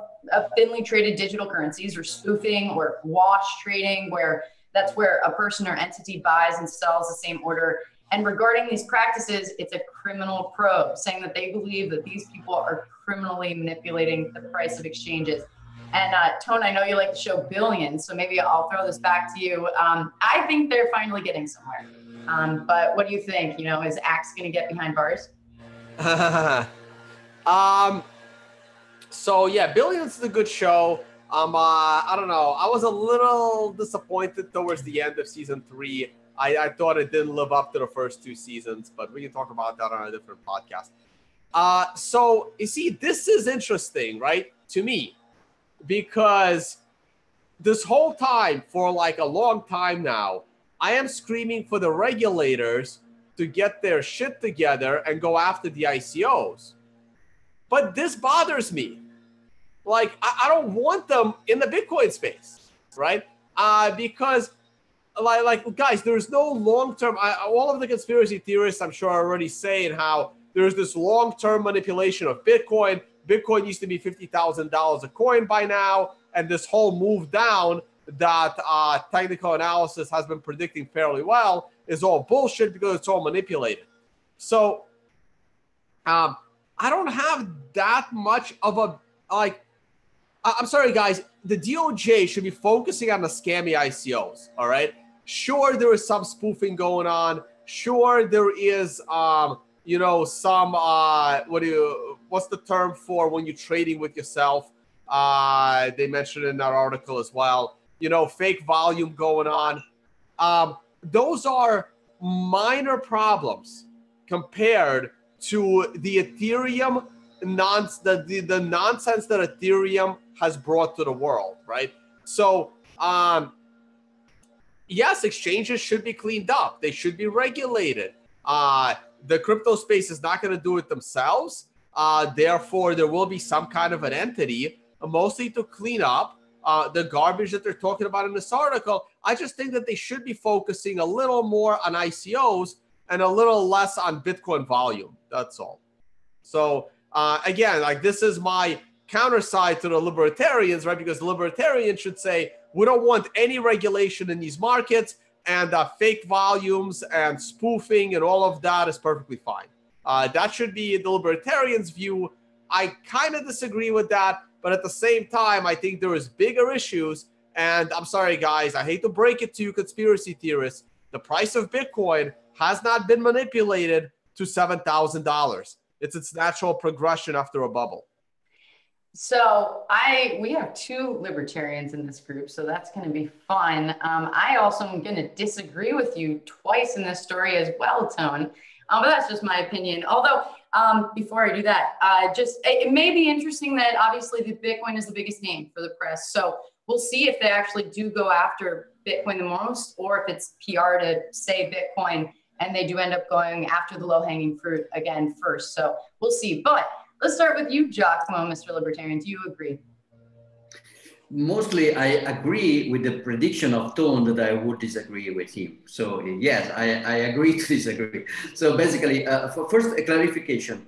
thinly traded digital currencies, or spoofing, or wash trading, where that's where a person or entity buys and sells the same order. And regarding these practices, it's a criminal probe, saying that they believe that these people are criminally manipulating the price of exchanges. And Tone, I know you like to show billions, so maybe I'll throw this back to you. I think they're finally getting somewhere. But what do you think? You know, is Axe going to get behind bars? So yeah, Billions is a good show. I don't know. I was a little disappointed towards the end of season 3. I thought it didn't live up to the first 2 seasons, but we can talk about that on a different podcast. So you see, this is interesting, right? To me, because this whole time, for like a long time now, I am screaming for the regulators to get their shit together and go after the ICOs. But this bothers me. Like, I don't want them in the Bitcoin space, right? Because, like guys, there's no long-term, all of the conspiracy theorists, I'm sure, are already saying how there's this long-term manipulation of Bitcoin. Bitcoin used to be $50,000 a coin by now, and this whole move down that technical analysis has been predicting fairly well is all bullshit because it's all manipulated. So I don't have that much of a, like, I'm sorry, guys, the DOJ should be focusing on the scammy ICOs, all right? Sure, there is some spoofing going on. Sure, there is, you know, some, what's the term for when you're trading with yourself? They mentioned in that article as well. You know, fake volume going on. Those are minor problems compared to the Ethereum the nonsense that Ethereum has brought to the world, right? So, yes, exchanges should be cleaned up. They should be regulated. The crypto space is not going to do it themselves. Therefore, there will be some kind of an entity, mostly to clean up the garbage that they're talking about in this article. I just think that they should be focusing a little more on ICOs and a little less on Bitcoin volume. That's all. So, again, like, this is my counter side to the libertarians, right? Because the libertarians should say, we don't want any regulation in these markets, and fake volumes and spoofing and all of that is perfectly fine. That should be the libertarians' view. I kind of disagree with that, but at the same time, I think there is bigger issues. And I'm sorry, guys, I hate to break it to you conspiracy theorists. The price of Bitcoin has not been manipulated to $7,000. It's its natural progression after a bubble. So we have 2 libertarians in this group, so that's going to be fun. I also am going to disagree with you twice in this story as well, Tone. But that's just my opinion. Although, before I do that, it may be interesting that obviously the Bitcoin is the biggest name for the press. So we'll see if they actually do go after Bitcoin the most, or if it's PR to say Bitcoin and they do end up going after the low-hanging fruit again first. So we'll see. But let's start with you, Giacomo, Mr. Libertarian. Do you agree? Mostly, I agree with the prediction of Tone that I would disagree with him. So yes, I agree to disagree. So basically, first, a clarification.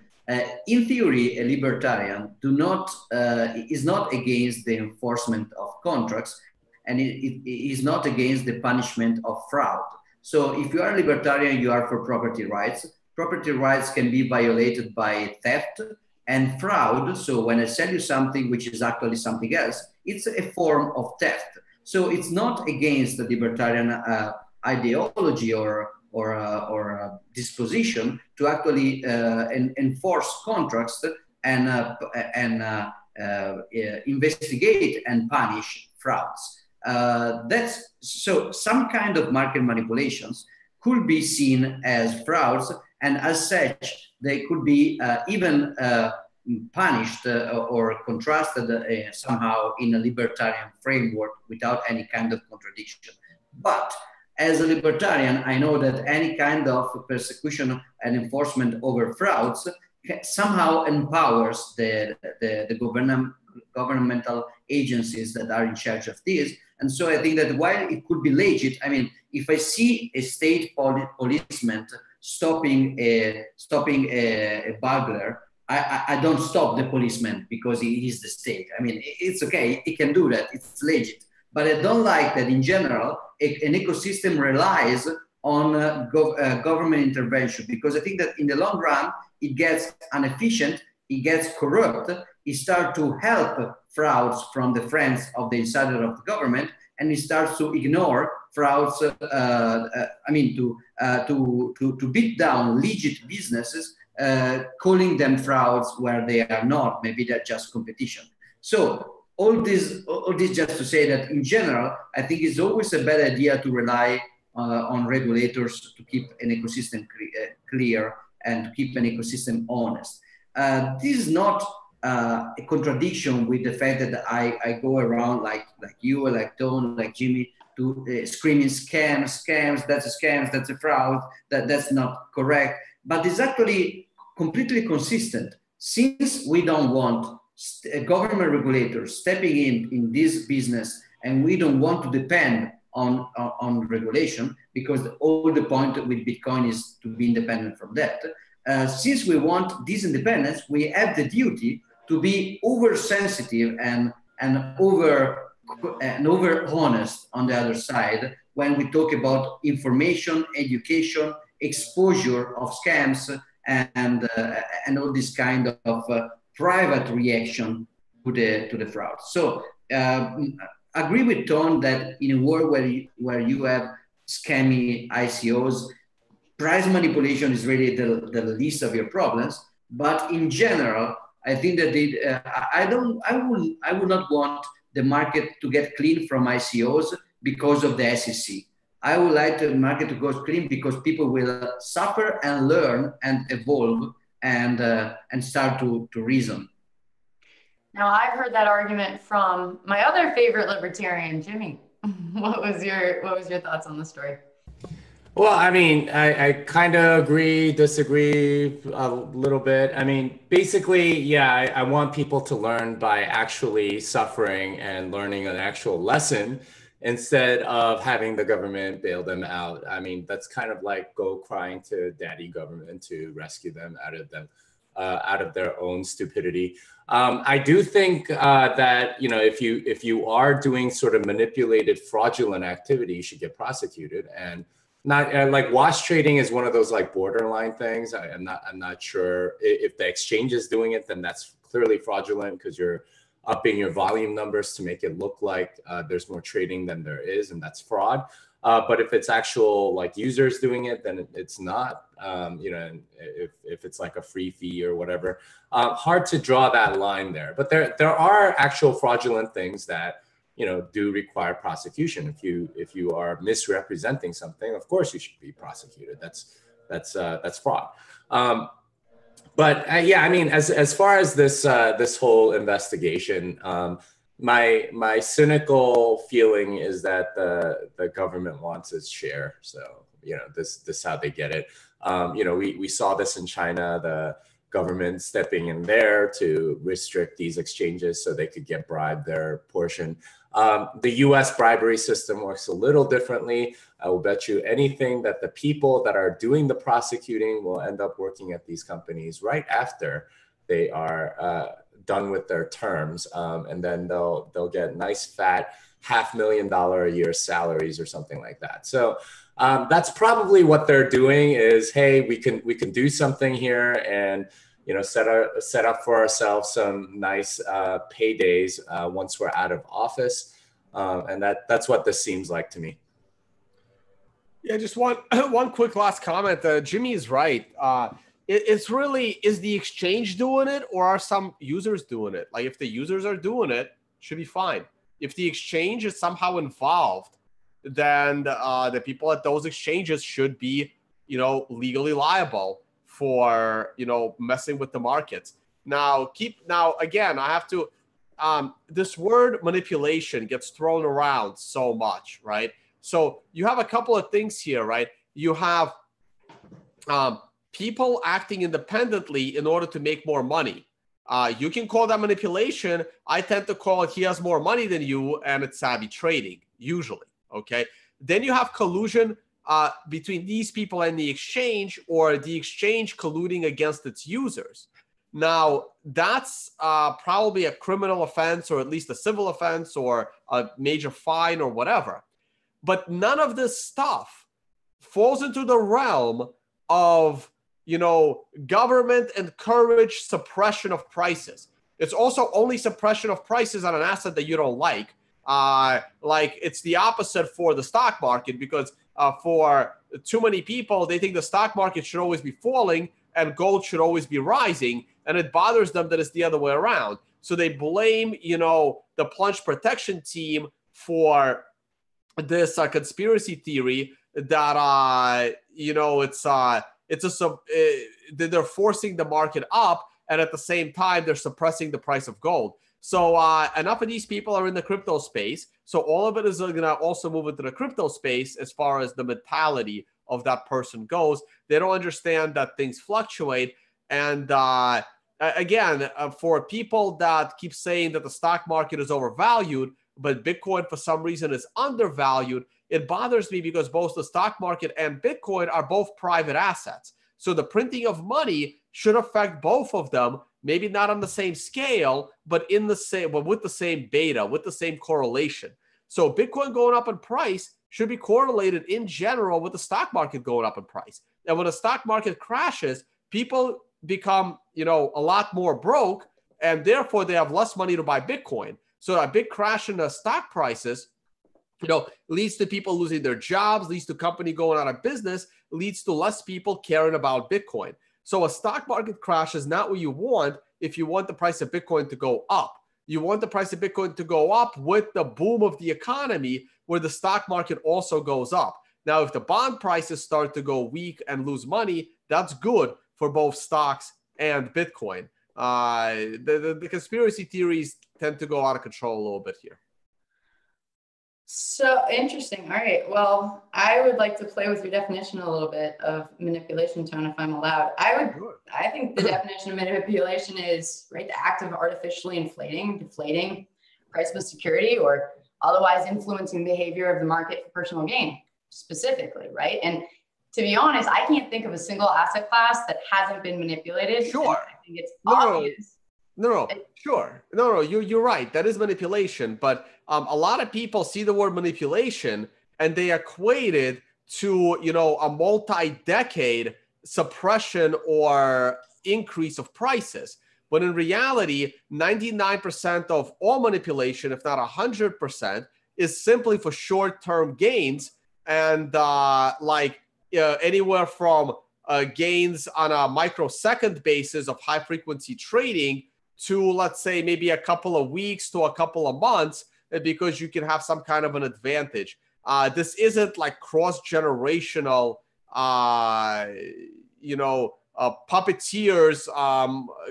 In theory, a libertarian is not against the enforcement of contracts, and it is not against the punishment of fraud. So if you are a libertarian, you are for property rights. Property rights can be violated by theft and fraud. So when I sell you something which is actually something else, it's a form of theft. So it's not against the libertarian ideology or disposition to actually enforce contracts and investigate and punish frauds. That's so some kind of market manipulations could be seen as frauds, and as such, they could be even punished or contrasted somehow in a libertarian framework without any kind of contradiction. But as a libertarian, I know that any kind of persecution and enforcement over frauds somehow empowers the governmental agencies that are in charge of this. And so I think that while it could be legit, I mean, if I see a state policeman stopping a burglar, I don't stop the policeman because he is the state. I mean, it's okay, he can do that, it's legit. But I don't like that in general, an ecosystem relies on government intervention, because I think that in the long run, it gets inefficient, it gets corrupt, it starts to help frauds from the friends of the insider of the government, and it starts to ignore frauds, to beat down legit businesses, calling them frauds where they are not. Maybe they're just competition. So all this just to say that in general, I think it's always a bad idea to rely on regulators to keep an ecosystem clear and to keep an ecosystem honest. This is not a contradiction with the fact that I go around like you, like Don, like Jimmy, to screaming scams, that's a scam, that's a fraud, that's not correct. But it's actually completely consistent. Since we don't want government regulators stepping in this business, and we don't want to depend on regulation, because all the point with Bitcoin is to be independent from that. Since we want this independence, we have the duty to be oversensitive and over honest on the other side when we talk about information, education, exposure of scams, and all this kind of private reaction to the fraud. So agree with Tom that in a world where you have scammy ICOs, price manipulation is really the least of your problems. But in general, I think that I would not want the market to get clean from ICOs because of the SEC. I would like the market to go clean because people will suffer and learn and evolve and start to reason. Now, I've heard that argument from my other favorite libertarian, Jimmy. What was your thoughts on the story? Well, I mean, I kind of agree, disagree a little bit. I mean, basically, yeah, I want people to learn by actually suffering and learning an actual lesson instead of having the government bail them out. I mean, that's kind of like go crying to daddy government to rescue them out of their own stupidity. I do think that, you know, if you are doing sort of manipulated, fraudulent activity, you should get prosecuted. And not like wash trading is one of those like borderline things. I'm not sure if the exchange is doing it, then that's clearly fraudulent because you're upping your volume numbers to make it look like there's more trading than there is, and that's fraud. But if it's actual like users doing it, then it's not. You know, if it's like a free fee or whatever, hard to draw that line there. But there are actual fraudulent things that, you know, do require prosecution. If you are misrepresenting something, of course you should be prosecuted. That's fraud. But yeah, I mean, as far as this whole investigation, my cynical feeling is that the government wants its share. So, you know, this is how they get it. You know, we saw this in China, the government stepping in there to restrict these exchanges so they could get bribed their portion. The US bribery system works a little differently. I will bet you anything that the people that are doing the prosecuting will end up working at these companies right after they are done with their terms. And then they'll get nice fat $500,000 a year salaries or something like that. So that's probably what they're doing is, hey, we can do something here and, you know, set up for ourselves some nice paydays once we're out of office. And that's what this seems like to me. Yeah, just one quick last comment. Jimmy is right. It's really, is the exchange doing it or are some users doing it? Like if the users are doing it, should be fine. If the exchange is somehow involved, then the people at those exchanges should be, you know, legally liable for, you know, messing with the markets. Now, again, I have to, this word manipulation gets thrown around so much, right? So you have a couple of things here, right? You have people acting independently in order to make more money. You can call that manipulation. I tend to call it he has more money than you, and it's savvy trading, usually, okay? Then you have collusion between these people and the exchange, or the exchange colluding against its users. Now, that's probably a criminal offense, or at least a civil offense, or a major fine, or whatever. But none of this stuff falls into the realm of, you know, government encouraged suppression of prices. It's also only suppression of prices on an asset that you don't like. Like it's the opposite for the stock market, because for too many people, they think the stock market should always be falling and gold should always be rising, and it bothers them that it's the other way around. So they blame, you know, the plunge protection team for this conspiracy theory that you know, they're forcing the market up, and at the same time they're suppressing the price of gold. So enough of these people are in the crypto space, so all of it is going to also move into the crypto space as far as the mentality of that person goes. They don't understand that things fluctuate, and again, for people that keep saying that the stock market is overvalued, but Bitcoin for some reason is undervalued, it bothers me, because both the stock market and Bitcoin are both private assets. So the printing of money should affect both of them, maybe not on the same scale, but with the same beta, with the same correlation. So Bitcoin going up in price should be correlated in general with the stock market going up in price. And when the stock market crashes, people become, you know, a lot more broke, and therefore they have less money to buy Bitcoin. So a big crash in the stock prices, you know, leads to people losing their jobs, leads to company going out of business, leads to less people caring about Bitcoin. So a stock market crash is not what you want if you want the price of Bitcoin to go up. You want the price of Bitcoin to go up with the boom of the economy, where the stock market also goes up. Now, if the bond prices start to go weak and lose money, that's good for both stocks and Bitcoin. The conspiracy theories tend to go out of control a little bit here. So interesting. All right. Well, I would like to play with your definition a little bit of manipulation, Tone, if I'm allowed. I think the definition of manipulation is, right, the act of artificially inflating, deflating price of a security, or otherwise influencing behavior of the market for personal gain, specifically, right? And to be honest, I can't think of a single asset class that hasn't been manipulated. Sure. I think it's obvious. No, you're right. That is manipulation. But a lot of people see the word manipulation and they equate it to, you know, a multi-decade suppression or increase of prices. But in reality, 99% of all manipulation, if not 100%, is simply for short-term gains, and anywhere from gains on a microsecond basis of high-frequency trading to, let's say, maybe a couple of weeks to a couple of months, because you can have some kind of an advantage. This isn't like cross-generational, puppeteers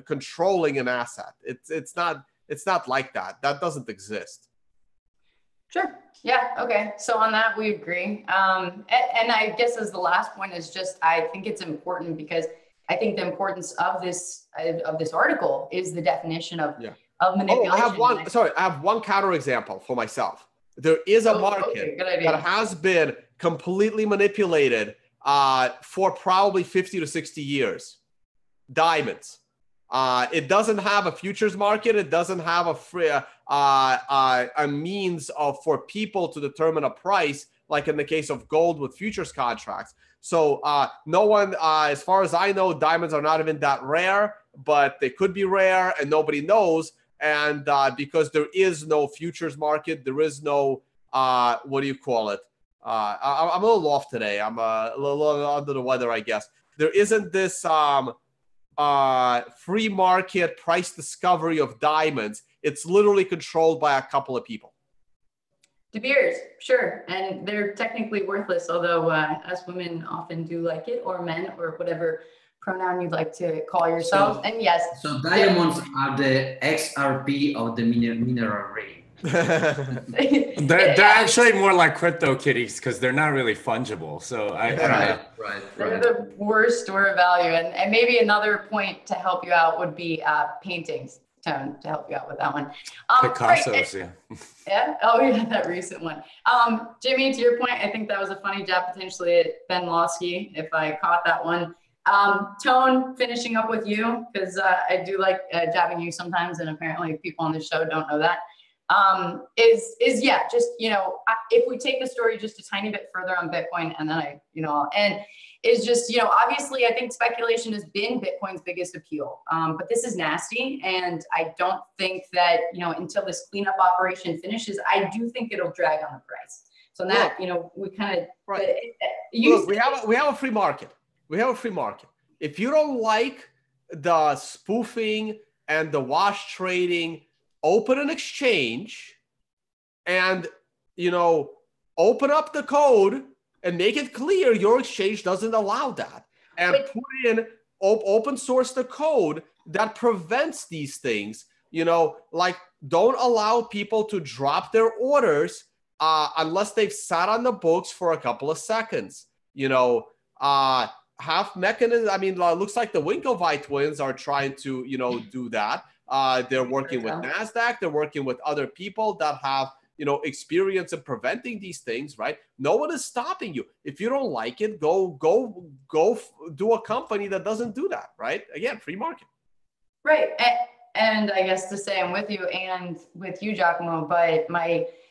controlling an asset. It's not like that. That doesn't exist. Sure. Yeah. Okay. So on that, we agree. And I guess as the last point is just, I think it's important, because I think the importance of this article is the definition of manipulation. I have one counterexample for myself. There is a market that has been completely manipulated for probably 50 to 60 years. Diamonds. It doesn't have a futures market. It doesn't have a means for people to determine a price, like in the case of gold with futures contracts. So no one, as far as I know, diamonds are not even that rare, but they could be rare and nobody knows. And because there is no futures market, there is no, what do you call it? I'm a little off today. I'm a little under the weather, I guess. There isn't this free market price discovery of diamonds. It's literally controlled by a couple of people. De Beers, sure. And they're technically worthless, although us women often do like it, or men, or whatever pronoun you'd like to call yourselves. And yes. So diamonds are the XRP of the mineral ring. They're actually more like crypto kitties because they're not really fungible. So I don't know. They're the worst store of value. And maybe another point to help you out would be paintings, Tone, to help you out with that one. Picasso's, yeah. Yeah. Oh, yeah, that recent one. Jimmy, to your point, I think that was a funny jab potentially at Ben Lawsky, if I caught that one. Tone, finishing up with you, because I do like jabbing you sometimes, and apparently people on the show don't know that. Yeah, just, if we take the story just a tiny bit further on Bitcoin, and then I'll end, is just, obviously I think speculation has been Bitcoin's biggest appeal, but this is nasty. And I don't think that, until this cleanup operation finishes, I do think it'll drag on the price. So that, we kind of, look, we have a free market. We have a free market. If you don't like the spoofing and the wash trading, open an exchange and, open up the code and make it clear your exchange doesn't allow that. And put in, open source the code that prevents these things. Like, don't allow people to drop their orders unless they've sat on the books for a couple of seconds. Have mechanisms. I mean, looks like the Winklevi twins are trying to, do that. They're working with NASDAQ. They're working with other people that have, experience in preventing these things, right? No one is stopping you. If you don't like it, go do a company that doesn't do that, right? Again, free market. Right. And I guess to say I'm with you and with you, Giacomo, but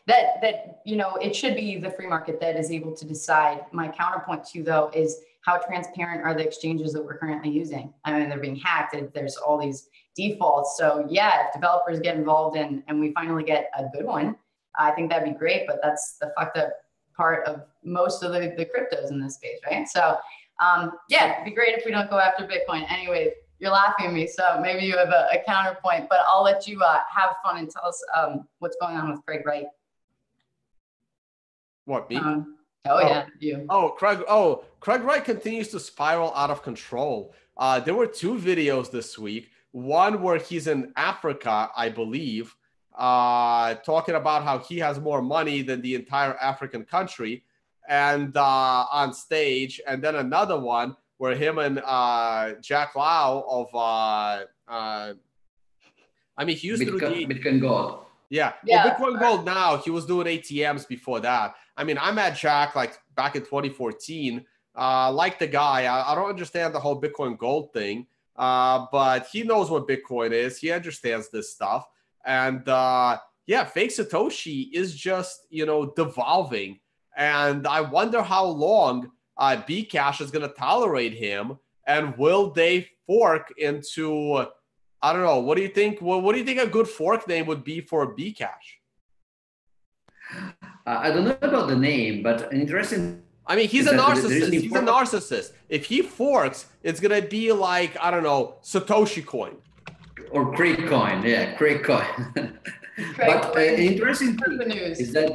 it should be the free market that is able to decide. My counterpoint to, though, is how transparent are the exchanges that we're currently using? I mean, they're being hacked. There's all these defaults. So yeah, if developers get involved and we finally get a good one, I think that'd be great, but that's the fucked up part of most of the cryptos in this space, right? So yeah, it'd be great if we don't go after Bitcoin. Anyway, you're laughing at me, so maybe you have a counterpoint, but I'll let you have fun and tell us what's going on with Craig Wright. What, me? Yeah, you. Craig Wright continues to spiral out of control. There were 2 videos this week. One where he's in Africa, I believe, talking about how he has more money than the entire African country, and on stage. And then another one where him and Jack Lau of he used to do Bitcoin Gold. Yeah. Well, Bitcoin Gold now. He was doing ATMs before that. I mean, I met Jack like back in 2014. Like the guy, I don't understand the whole Bitcoin Gold thing, but he knows what Bitcoin is. He understands this stuff. And fake Satoshi is just, devolving. And I wonder how long Bcash is going to tolerate him. And will they fork into, I don't know. What do you think? What do you think a good fork name would be for Bcash? I don't know about the name, but an interesting. I mean, he's a narcissist. He's a narcissist. If he forks, it's going to be like, I don't know, Satoshi coin. Or Craig coin. Yeah, Craig coin. But an interesting thing is that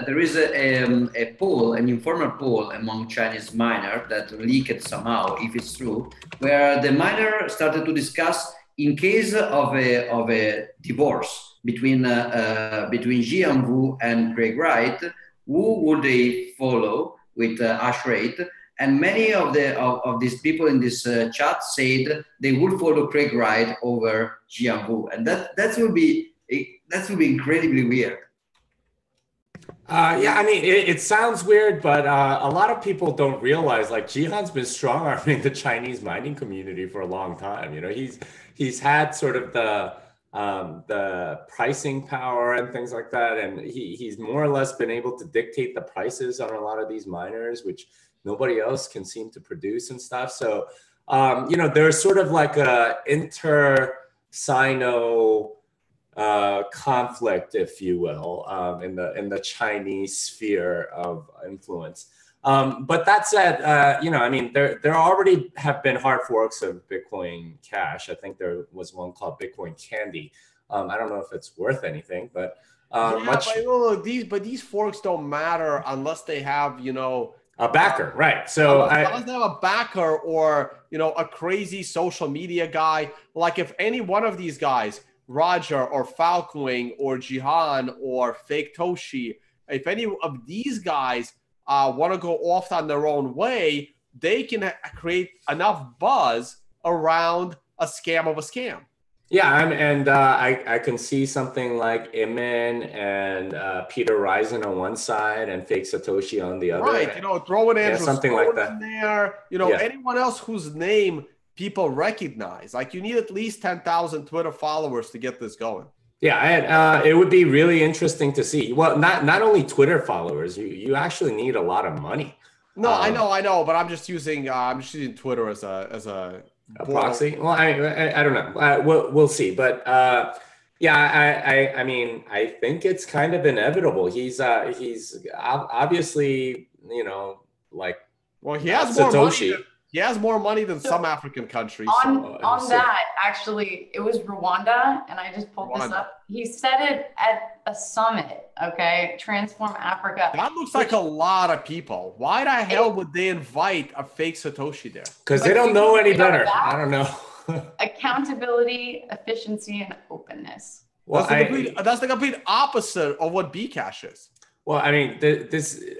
there is a poll, an informal poll among Chinese miners that leaked somehow, if it's true, where the miner started to discuss in case of a divorce between Jian Wu and Craig Wright, who would they follow with hash rate? And many of these people in this chat said they would follow Craig Wright over Jian Wu, and that would be incredibly weird. I mean, it sounds weird, but a lot of people don't realize, like, Jihan's been strong arming the Chinese mining community for a long time. He's had sort of the pricing power and things like that, and he's more or less been able to dictate the prices on a lot of these miners, which nobody else can seem to produce and stuff. So, there's sort of like a inter-Sino conflict, if you will, in the Chinese sphere of influence. But that said, there already have been hard forks of Bitcoin Cash. I think there was one called Bitcoin Candy. I don't know if it's worth anything, but these forks don't matter unless they have, a backer, right? So unless they have a backer or a crazy social media guy. Like if any one of these guys Roger or Falcon or Jihan or Fake Toshi, if any of these guys want to go off on their own way, they can create enough buzz around a scam of a scam. Yeah, and I can see something like Iman and Peter Risen on one side and Fake Satoshi on the other. Right, you know, throwing Andrew something like that in there. You know, anyone else whose name people recognize. Like, you need at least 10,000 Twitter followers to get this going. Yeah, and it would be really interesting to see. Well, not only Twitter followers, you actually need a lot of money. No, I know, but I'm just using Twitter as a proxy. Well, I don't know. We'll see, but yeah, I mean, I think it's kind of inevitable. He's obviously, you know, like, well, he has Satoshi. More money. He has more money than some African countries. On that, actually, it was Rwanda, and I just pulled this up. He said it at a summit, okay? Transform Africa. That looks like a lot of people. Why the hell would they invite a fake Satoshi there? Because they don't know any better. I don't know. Accountability, efficiency, and openness. Well, that's the complete opposite of what Bcash is. Well, I mean,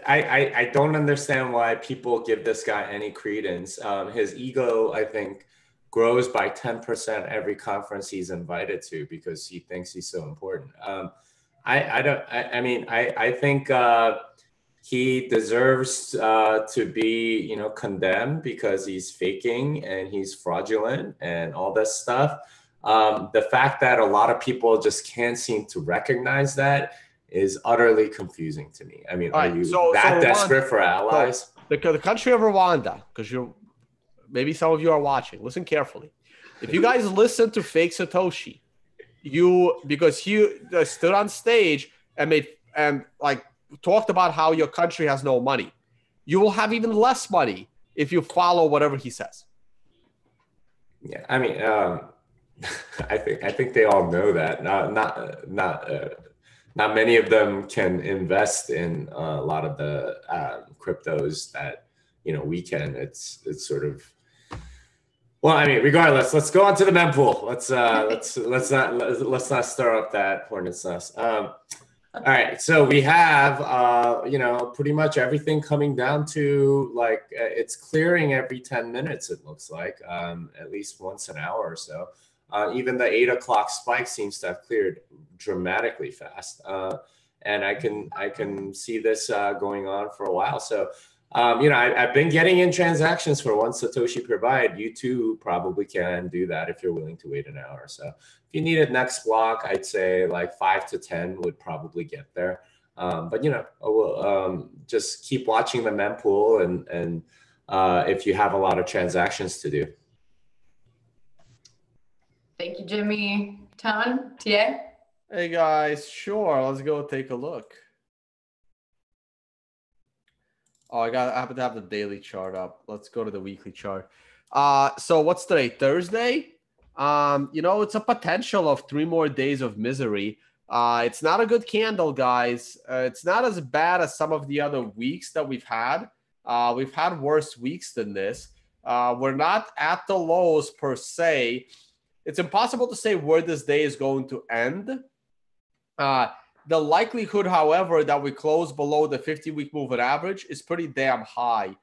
I don't understand why people give this guy any credence. His ego, I think, grows by 10% every conference he's invited to because he thinks he's so important. I think he deserves to be, you know, condemned because he's faking and he's fraudulent and all this stuff. The fact that a lot of people just can't seem to recognize that is utterly confusing to me. I mean, are you desperate for allies? The country of Rwanda, because maybe some of you are watching, listen carefully. If you guys listen to Fake Satoshi, because he stood on stage and talked about how your country has no money, you will have even less money if you follow whatever he says. Yeah, I mean, I think they all know that. Not many of them can invest in a lot of the cryptos that, you know, we can. It's sort of, well, I mean, regardless, let's go on to the mempool. Let's not stir up that hornet's nest. All right, so we have you know, pretty much everything coming down to like it's clearing every 10 minutes. It looks like at least once an hour or so. Even the 8 o'clock spike seems to have cleared dramatically fast, and I can see this going on for a while. So, you know, I've been getting in transactions for 1 Satoshi per byte. You too probably can do that if you're willing to wait an hour. So, if you need it next block, I'd say like 5 to 10 would probably get there. But you know, we'll just keep watching the mempool, and if you have a lot of transactions to do. Thank you, Jimmy. Tone, TA? Hey guys, sure. Let's go take a look. Oh, I happen to have the daily chart up. Let's go to the weekly chart. So what's today? Thursday? You know, it's a potential of 3 more days of misery. It's not a good candle, guys. It's not as bad as some of the other weeks that we've had. We've had worse weeks than this. We're not at the lows per se. It's impossible to say where this day is going to end. The likelihood, however, that we close below the 50-week moving average is pretty damn high.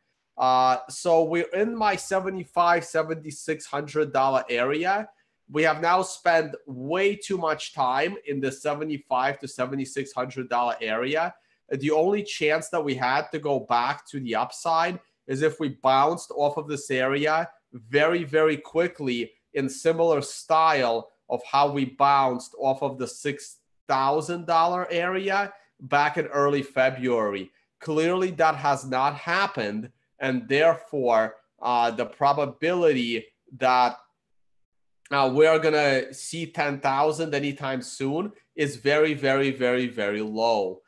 So we're in my $7,600 area. We have now spent way too much time in the $7,500 to $7,600 area. The only chance that we had to go back to the upside is if we bounced off of this area very, very quickly in similar style of how we bounced off of the $6,000 area back in early February. Clearly, that has not happened, and therefore, the probability that we are going to see 10,000 anytime soon is very, very, very, very low.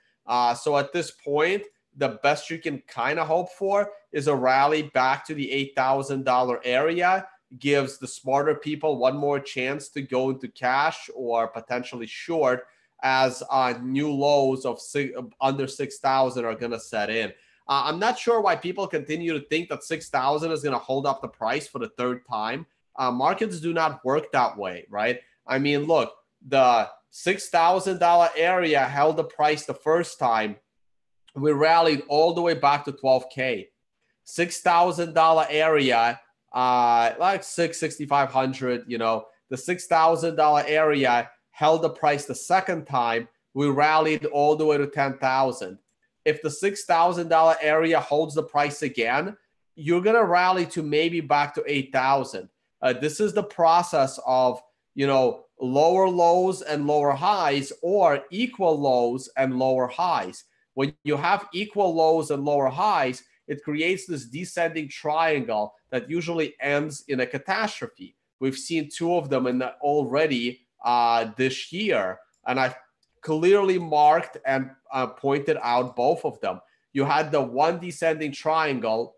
So at this point, the best you can kind of hope for is a rally back to the $8,000 area. Gives the smarter people one more chance to go into cash or potentially short as new lows of under 6,000 are going to set in. I'm not sure why people continue to think that 6,000 is going to hold up the price for the 3rd time. Markets do not work that way, right? I mean, look, the $6,000 area held the price the first time, we rallied all the way back to 12K. $6,000 area, like 6,500, you know, the $6,000 area held the price the second time, we rallied all the way to 10,000. If the $6,000 area holds the price again, you're going to rally to maybe back to 8,000. This is the process of, you know, lower lows and lower highs, or equal lows and lower highs. When you have equal lows and lower highs, it creates this descending triangle that usually ends in a catastrophe. We've seen two of them already this year, and I've clearly marked and pointed out both of them. You had the one descending triangle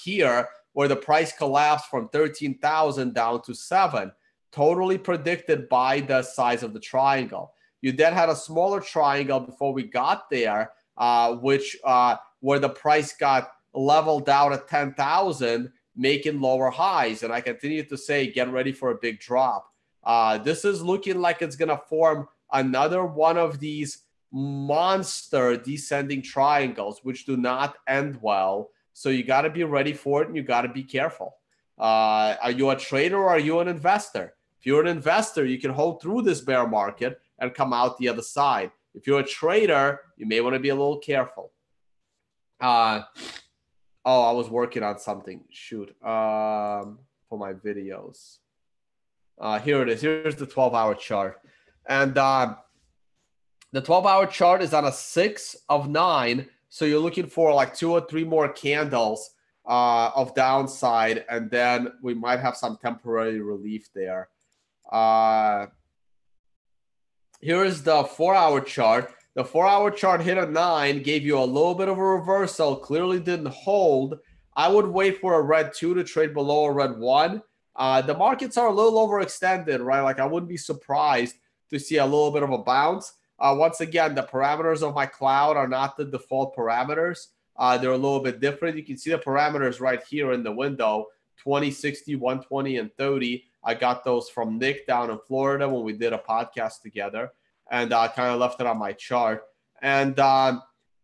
here where the price collapsed from 13,000 down to 7, totally predicted by the size of the triangle. You then had a smaller triangle before we got there, where the price got leveled out at 10,000, making lower highs. And I continue to say, get ready for a big drop. This is looking like it's going to form another one of these monster descending triangles, which do not end well. So you got to be ready for it, and you got to be careful. Are you a trader or are you an investor? If you're an investor, you can hold through this bear market and come out the other side. If you're a trader, you may want to be a little careful. I was working on something. Shoot. For my videos. Here it is. Here's the 12-hour chart. And the 12-hour chart is on a 6 of 9. So you're looking for like 2 or 3 more candles of downside, and then we might have some temporary relief there. Here is the 4-hour chart. The 4-hour chart hit a 9, gave you a little bit of a reversal, clearly didn't hold. I would wait for a red 2 to trade below a red 1. The markets are a little overextended, right? Like, I wouldn't be surprised to see a little bit of a bounce. Once again, the parameters of my cloud are not the default parameters. They're a little bit different. You can see the parameters right here in the window, 20, 60, 120, and 30. I got those from Nick down in Florida when we did a podcast together, and I kind of left it on my chart. And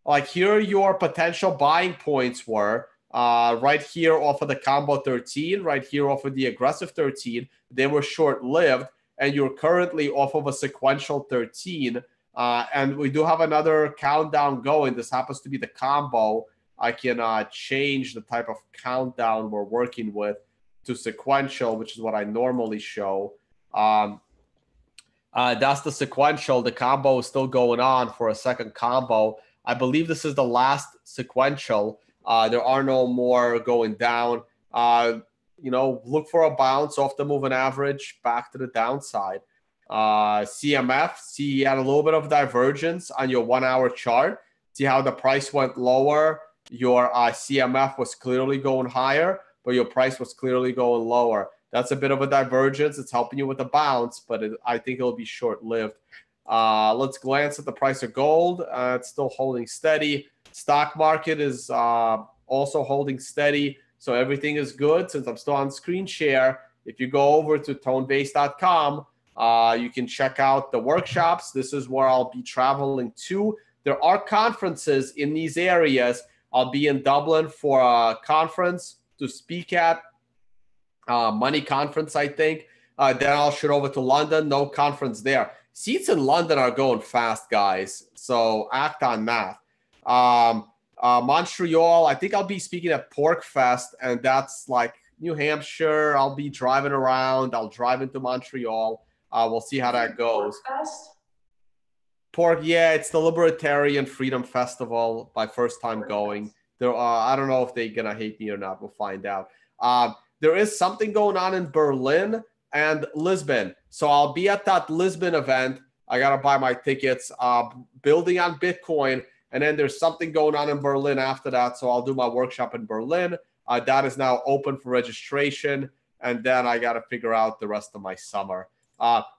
like, here your potential buying points were right here off of the combo 13, right here off of the aggressive 13. They were short-lived, and you're currently off of a sequential 13. And we do have another countdown going. This happens to be the combo. I can change the type of countdown we're working with to sequential, which is what I normally show. That's the sequential. The combo is still going on for a second combo. I believe this is the last sequential. There are no more going down. Look for a bounce off the moving average back to the downside. CMF, see, you had a little bit of divergence on your 1-hour chart. See how the price went lower. Your CMF was clearly going higher, but your price was clearly going lower. That's a bit of a divergence. It's helping you with the bounce, but I think it'll be short-lived. Let's glance at the price of gold. It's still holding steady. Stock market is also holding steady. So everything is good. Since I'm still on screen share, if you go over to tonebase.com, you can check out the workshops. This is where I'll be traveling to. There are conferences in these areas. I'll be in Dublin for a conference to speak at, money conference, I think. Then I'll shoot over to London. No conference there. Seats in London are going fast, guys. So act on that. Montreal, I think I'll be speaking at Pork Fest, and that's like New Hampshire. I'll be driving around. I'll drive into Montreal. We'll see how that goes. Pork, yeah, it's the Libertarian Freedom Festival. My first time going. There, I don't know if they're gonna hate me or not. We'll find out. There is something going on in Berlin and Lisbon, so I'll be at that Lisbon event. I gotta buy my tickets. Building on Bitcoin, and then there's something going on in Berlin after that. So I'll do my workshop in Berlin. That is now open for registration, and then I gotta figure out the rest of my summer.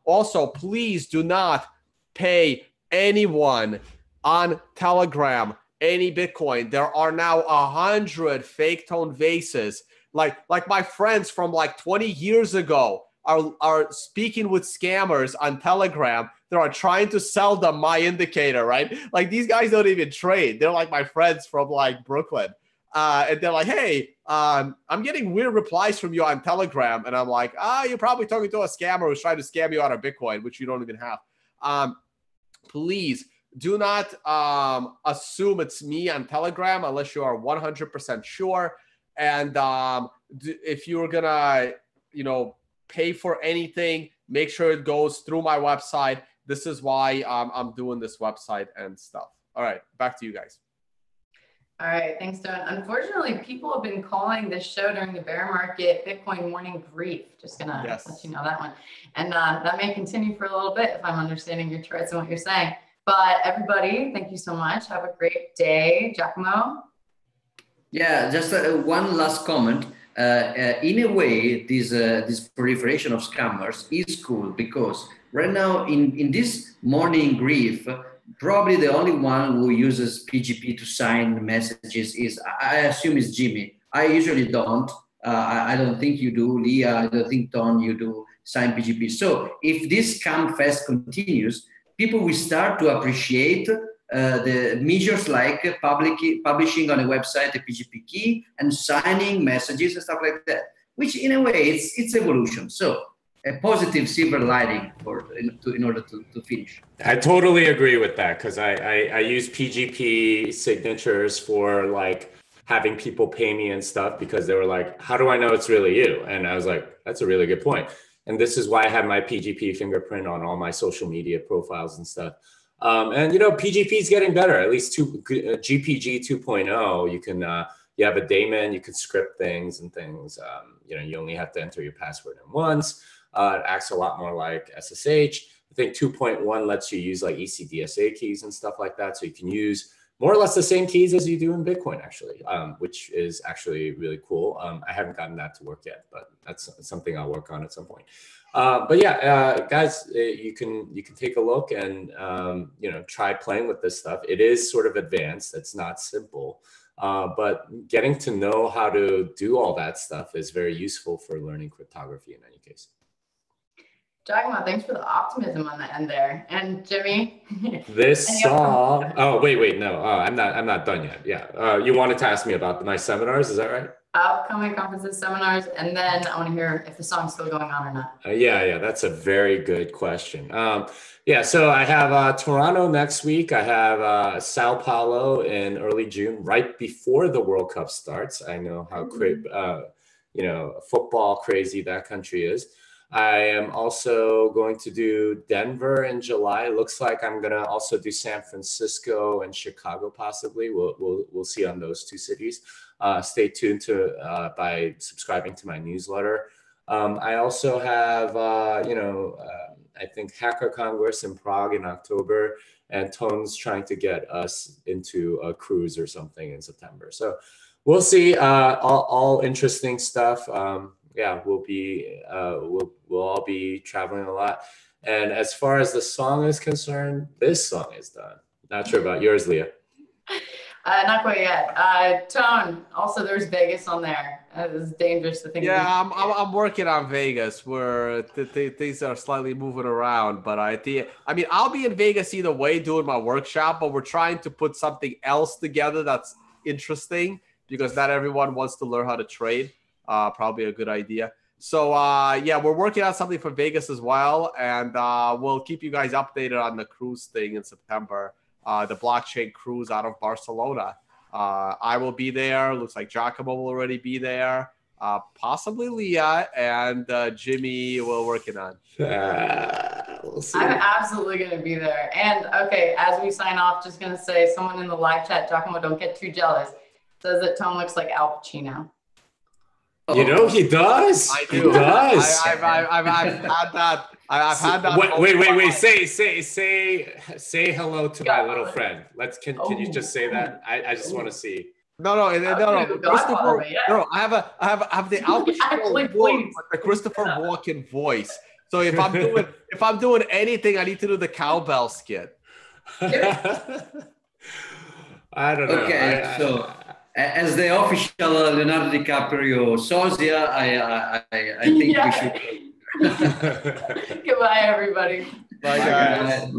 Also, please do not pay anyone on Telegram any Bitcoin. There are now 100 fake tone vases. Like my friends from like 20 years ago are speaking with scammers on Telegram that are trying to sell them my indicator, right? Like these guys don't even trade. They're like my friends from like Brooklyn. And they're like, hey, I'm getting weird replies from you on Telegram. And I'm like, you're probably talking to a scammer who's trying to scam you out of Bitcoin, which you don't even have. Please do not assume it's me on Telegram unless you are 100% sure. And if you're going to, pay for anything, make sure it goes through my website. This is why I'm doing this website and stuff. All right, back to you guys. All right, thanks, Don. Unfortunately, people have been calling this show during the bear market Bitcoin morning brief. Just gonna let you know that one. And that may continue for a little bit if I'm understanding your charts and what you're saying. But everybody, thank you so much. Have a great day. Giacomo? Yeah, just one last comment. In a way, this proliferation of scammers is cool because right now in this morning brief, probably the only one who uses PGP to sign messages is, I assume, is Jimmy. I usually don't. I don't think you do, Leah. I don't think, Ton, you do sign PGP. So if this scam fest continues, people will start to appreciate the measures like publishing on a website a PGP key and signing messages and stuff like that, which in a way it's evolution. So a positive silver lining in order to finish. I totally agree with that because I use PGP signatures for like having people pay me and stuff because they were like, how do I know it's really you? And I was like, that's a really good point. And this is why I have my PGP fingerprint on all my social media profiles and stuff. And PGP is getting better. At least GPG 2.0. You can you have a daemon. You can script things and things. You only have to enter your password in once. It acts a lot more like SSH. I think 2.1 lets you use like ECDSA keys and stuff like that. So you can use more or less the same keys as you do in Bitcoin, actually, which is actually really cool. I haven't gotten that to work yet, but that's something I'll work on at some point. But yeah, guys, you can take a look and try playing with this stuff. It is sort of advanced. It's not simple, but getting to know how to do all that stuff is very useful for learning cryptography in any case. Giacomo, thanks for the optimism on the end there. And Jimmy, this song. Oh, wait, no, I'm not done yet. Yeah, you wanted to ask me about my seminars, is that right? Upcoming conferences, seminars, and then I want to hear if the song's still going on or not. Yeah, that's a very good question. So I have Toronto next week. I have Sao Paulo in early June, right before the World Cup starts. I know how football crazy that country is. I am also going to do Denver in July. It looks like I'm going to also do San Francisco and Chicago, possibly. We'll see on those two cities. Stay tuned by subscribing to my newsletter. I also have, I think Hacker Congress in Prague in October, and Tone's trying to get us into a cruise or something in September. So we'll see. All interesting stuff. We'll all be traveling a lot. And as far as the song is concerned, this song is done. Not sure about yours, Leah. Not quite yet. Tone, also there's Vegas on there. It's dangerous to think. Yeah, I'm working on Vegas where things are slightly moving around. But I'll be in Vegas either way doing my workshop, but we're trying to put something else together that's interesting because not everyone wants to learn how to trade. Probably a good idea. So we're working on something for Vegas as well, and we'll keep you guys updated on the cruise thing in September, the blockchain cruise out of Barcelona. I will be there. Looks like Giacomo will already be there, possibly Leah, and Jimmy we're working on. We'll see. I'm absolutely going to be there. And okay, as we sign off, just going to say someone in the live chat, Giacomo, don't get too jealous, says that Tone looks like Al Pacino. You know he does. I do. He does. I've had that. I've had that. Wait. Say hello to my little friend. Can you just say that? I just want to see. No. Christopher. No, I have the Al Pacino voice, the Christopher Walken voice. So if I'm doing anything, I need to do the cowbell skit. I don't know. Okay, so. As the official Leonardo DiCaprio sosia, I think we should. Goodbye, everybody. Bye, Bye, guys. guys.